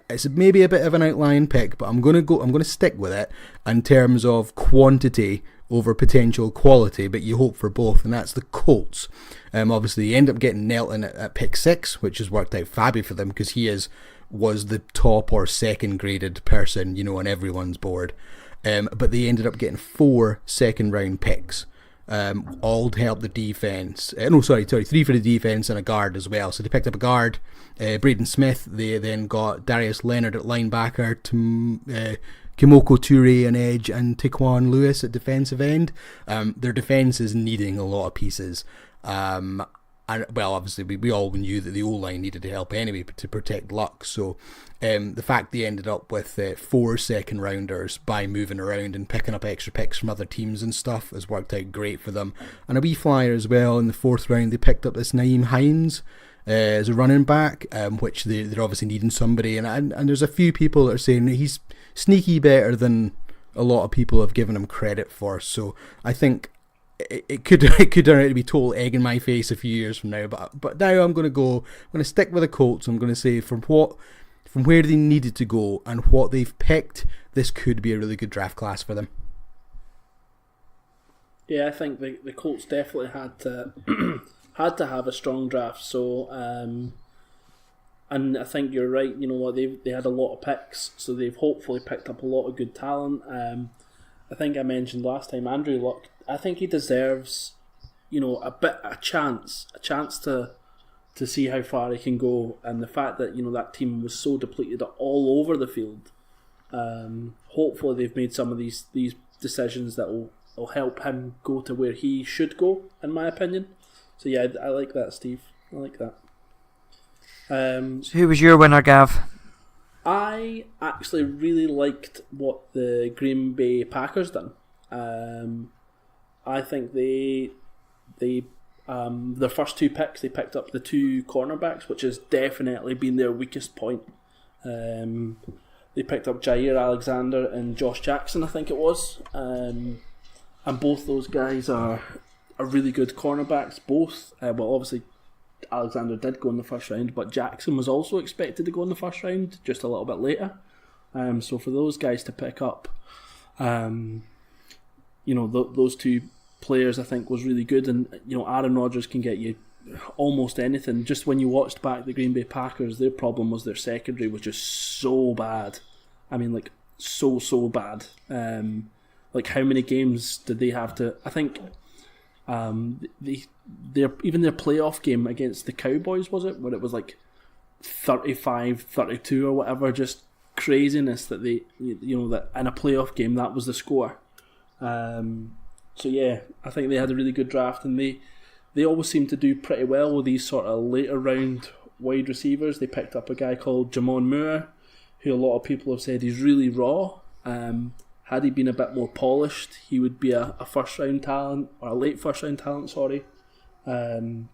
it's maybe a bit of an outlying pick, but I'm going to stick with it in terms of quantity over potential quality, but you hope for both, and that's the Colts. Obviously, they end up getting Nelton at pick 6, which has worked out fabby for them because he was the top or 2nd graded person, on everyone's board. But they ended up getting 4 second-round picks, all to help the defense. 3 for the defense and a guard as well. So they picked up a guard, Braden Smith. They then got Darius Leonard at linebacker to Kimoko Toure on edge and Taquan Lewis at defensive end. Their defence is needing a lot of pieces. And, well, obviously, we all knew that the O-line needed help anyway to protect Luck. So the fact they ended up with 4 second-rounders by moving around and picking up extra picks from other teams and stuff has worked out great for them. And a wee flyer as well in the 4th round, they picked up this Naeem Hines as a running back, which they're obviously needing somebody. And there's a few people that are saying he's sneaky better than a lot of people have given him credit for. So I think it could turn out to be total egg in my face a few years from now, but now I'm going to stick with the Colts. I'm going to say from where they needed to go and what they've picked, this could be a really good draft class for them. Yeah, I think the Colts definitely had to have a strong draft. So, and I think you're right. You know what, they had a lot of picks, so they've hopefully picked up a lot of good talent. I think I mentioned last time, Andrew Luck. I think he deserves, a chance to see how far he can go, and the fact that that team was so depleted all over the field. Hopefully, they've made some of these decisions that will help him go to where he should go, in my opinion. So yeah, I like that, Steve. I like that. So who was your winner, Gav? I actually really liked what the Green Bay Packers done. I think their first 2 picks, they picked up the 2 cornerbacks, which has definitely been their weakest point. They picked up Jair Alexander and Josh Jackson, I think it was. And both those guys are really good cornerbacks. Both, well, obviously Alexander did go in the first round, but Jackson was also expected to go in the first round, just a little bit later. So for those guys to pick up, those 2 players, I think, was really good. And Aaron Rodgers can get you almost anything. Just when you watched back the Green Bay Packers, their problem was their secondary was just so bad. I mean, like so bad. Like how many games did they have to? I think even their playoff game against the Cowboys, was it, where it was like 35-32 or whatever, just craziness that they that in a playoff game that was the score. So yeah, I think they had a really good draft, and they always seem to do pretty well with these sort of later round wide receivers. They picked up a guy called Jamon Moore, who a lot of people have said he's really raw. Had he been a bit more polished, he would be a first round talent, or a late first round talent, sorry. So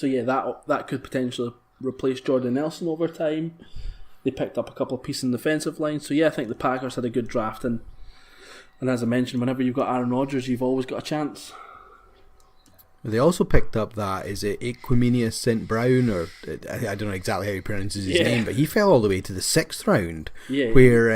yeah, that could potentially replace Jordan Nelson over time. They picked up a couple of pieces in the defensive line. So yeah, I think the Packers had a good draft, and as I mentioned, whenever you've got Aaron Rodgers, you've always got a chance. They also picked up that, is it Equiminius St. Brown, or I don't know exactly how he pronounces his name, but he fell all the way to the 6th round, where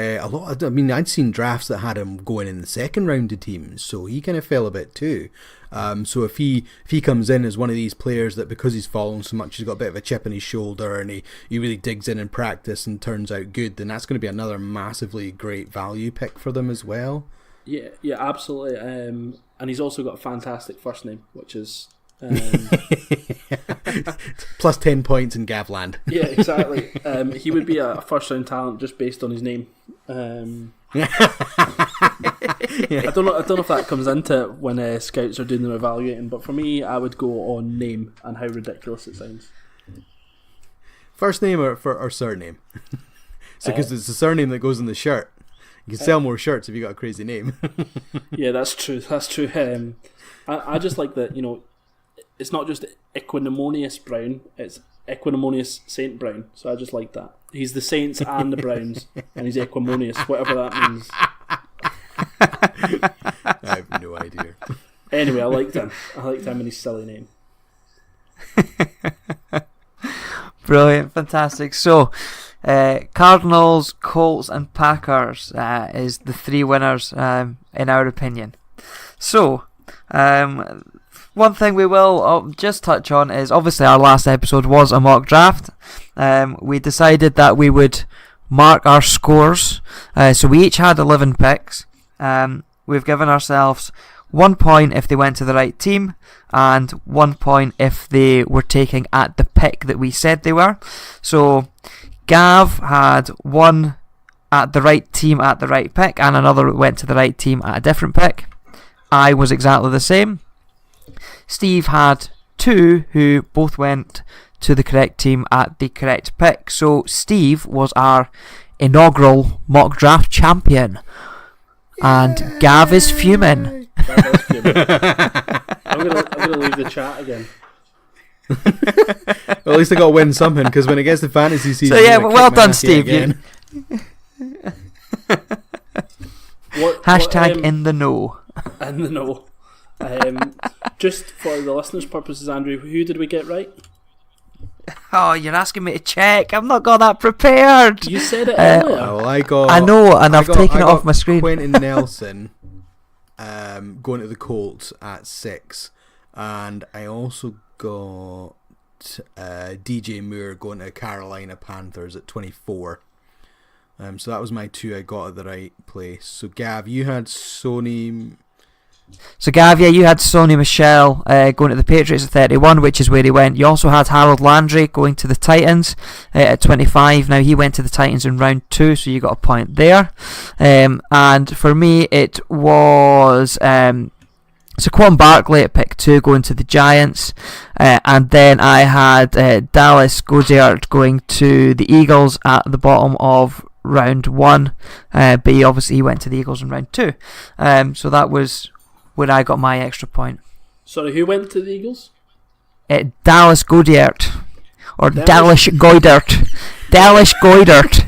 I'd seen drafts that had him going in the 2nd round to teams, so he kind of fell a bit too. So if he comes in as one of these players that, because he's fallen so much, he's got a bit of a chip on his shoulder, and he really digs in practice and turns out good, then that's going to be another massively great value pick for them as well. Yeah, absolutely. And he's also got a fantastic first name, which is plus 10 points in Gavland. Yeah, exactly. He would be a first round talent just based on his name. I don't know if that comes into it when scouts are doing their evaluating, but for me, I would go on name and how ridiculous it sounds. First name or surname? So because it's the surname that goes in the shirt. You can sell more shirts if you got a crazy name. Yeah, that's true. I just like that, it's not just Equinimonious Brown, it's Equinimonious Saint Brown. So I just like that. He's the Saints and the Browns, and he's Equimonious, whatever that means. I have no idea. Anyway, I liked him and his silly name. Brilliant, fantastic. So, Cardinals, Colts and Packers is the 3 winners in our opinion. So, one thing we will just touch on is, obviously our last episode was a mock draft. We decided that we would mark our scores. So we each had 11 picks. We've given ourselves 1 point if they went to the right team, and 1 point if they were taking at the pick that we said they were. So Gav had 1 at the right team at the right pick, and another went to the right team at a different pick. I was exactly the same. Steve had 2 who both went to the correct team at the correct pick. So Steve was our inaugural mock draft champion. And Gav is fuming. I'm gonna leave the chat again. Well, at least I got to win something, because when it gets to fantasy season, So yeah, well done, Steve. Hashtag in the know. In the know. Just for the listeners' purposes, Andrew, who did we get right? Oh, you're asking me to check. I've not got that prepared. You said it earlier. Well, I know, and I've taken it off my screen. Quentin Nelson going to the Colts at 6, and I also got DJ Moore going to Carolina Panthers at 24. So that was my 2 I got at the right place. So Gav, you had Sony. So Gav, yeah, you had Sony Michel going to the Patriots at 31, which is where he went. You also had Harold Landry going to the Titans at 25. Now he went to the Titans in round 2, so you got a point there. And for me, it was Saquon Barkley at pick 2 going to the Giants, and then I had Dallas Goedert going to the Eagles at the bottom of round 1, but he went to the Eagles in round 2. So that was where I got my extra point. Sorry, who went to the Eagles? Dallas Goedert, or Dallas Goedert. Dallas Goedert.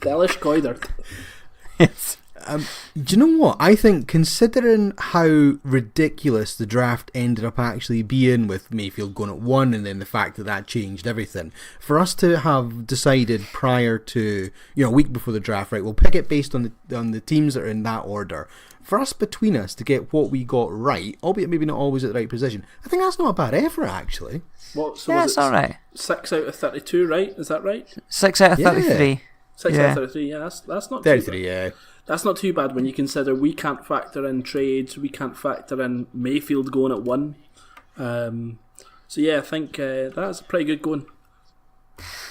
Dallas Goedert. Yes. Do you know what? I think, considering how ridiculous the draft ended up actually being, with Mayfield going at 1, and then the fact that changed everything, for us to have decided prior to, a week before the draft, right, we'll pick it based on the teams that are in that order. For us, between us, to get what we got right, albeit maybe not always at the right position, I think that's not a bad effort, actually. What? So yeah, it's all right. 6 out of 32, right? Is that right? 6 out of 33. 6 out of 33, yeah, that's not 33, too bad. yeah. That's not too bad when you consider we can't factor in trades, we can't factor in Mayfield going at 1. So yeah, I think that's pretty good going.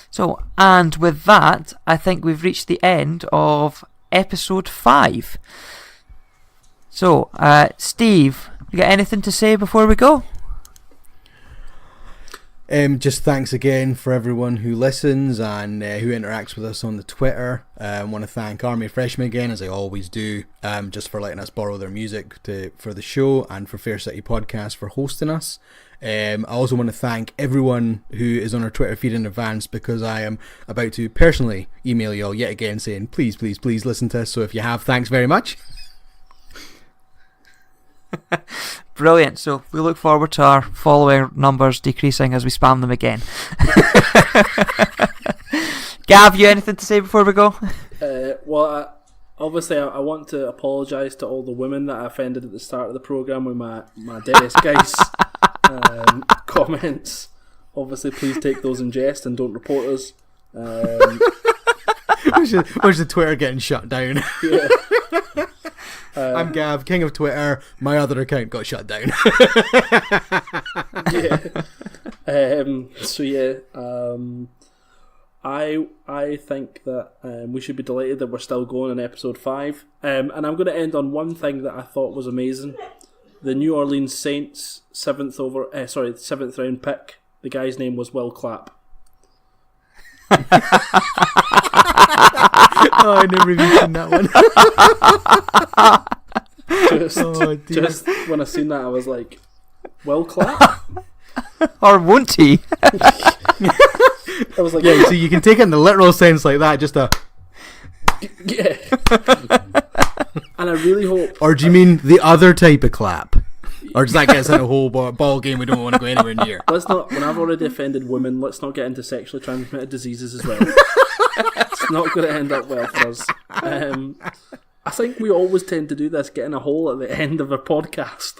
So, and with that, I think we've reached the end of episode 5. So, Steve, you got anything to say before we go? Just thanks again for everyone who listens and who interacts with us on the Twitter. I want to thank Army Freshmen again, as I always do, just for letting us borrow their music for the show, and for Fair City Podcast for hosting us. I also want to thank everyone who is on our Twitter feed in advance, because I am about to personally email you all yet again saying please, please, please listen to us. So if you have, thanks very much. Brilliant. So we look forward to our follower numbers decreasing as we spam them again. Gav, you anything to say before we go? Well, obviously I want to apologise to all the women that I offended at the start of the programme with my Dennis Guice comments. Obviously, please take those in jest and don't report us. Where's the Twitter getting shut down? Yeah. I'm Gav, king of Twitter. My other account got shut down. Yeah. So yeah. I think that we should be delighted that we're still going in episode 5. And I'm going to end on one thing that I thought was amazing. The New Orleans Saints 7th round pick. The guy's name was Will Clapp. Oh, I never even seen that one. Just when I seen that, I was like, Will Clapp? Or won't he? I was like, yeah, so you can take it in the literal sense like that, just a... Yeah. And I really hope... Or do you mean the other type of clap? Or does that get us in a whole ball game we don't want to go anywhere near? Let's not, when I've already offended women, let's not get into sexually transmitted diseases as well. It's not going to end up well for us. I think we always tend to do this, getting a hole at the end of a podcast.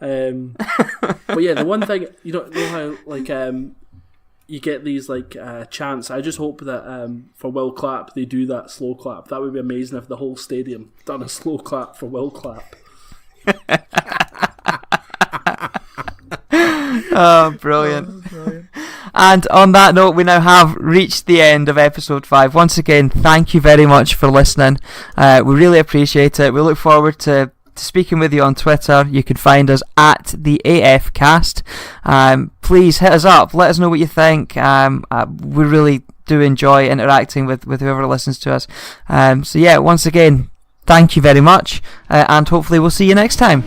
But yeah, the one thing, you don't know how, like, you get these, like, chants. I just hope that for Will Clapp, they do that slow clap. That would be amazing if the whole stadium done a slow clap for Will Clapp. Oh, brilliant. And on that note, we now have reached the end of episode 5. Once again, thank you very much for listening. We really appreciate it. We look forward to speaking with you on Twitter. You can find us at the AFcast. Please hit us up. Let us know what you think. We really do enjoy interacting with whoever listens to us. So yeah, once again, thank you very much, and hopefully we'll see you next time.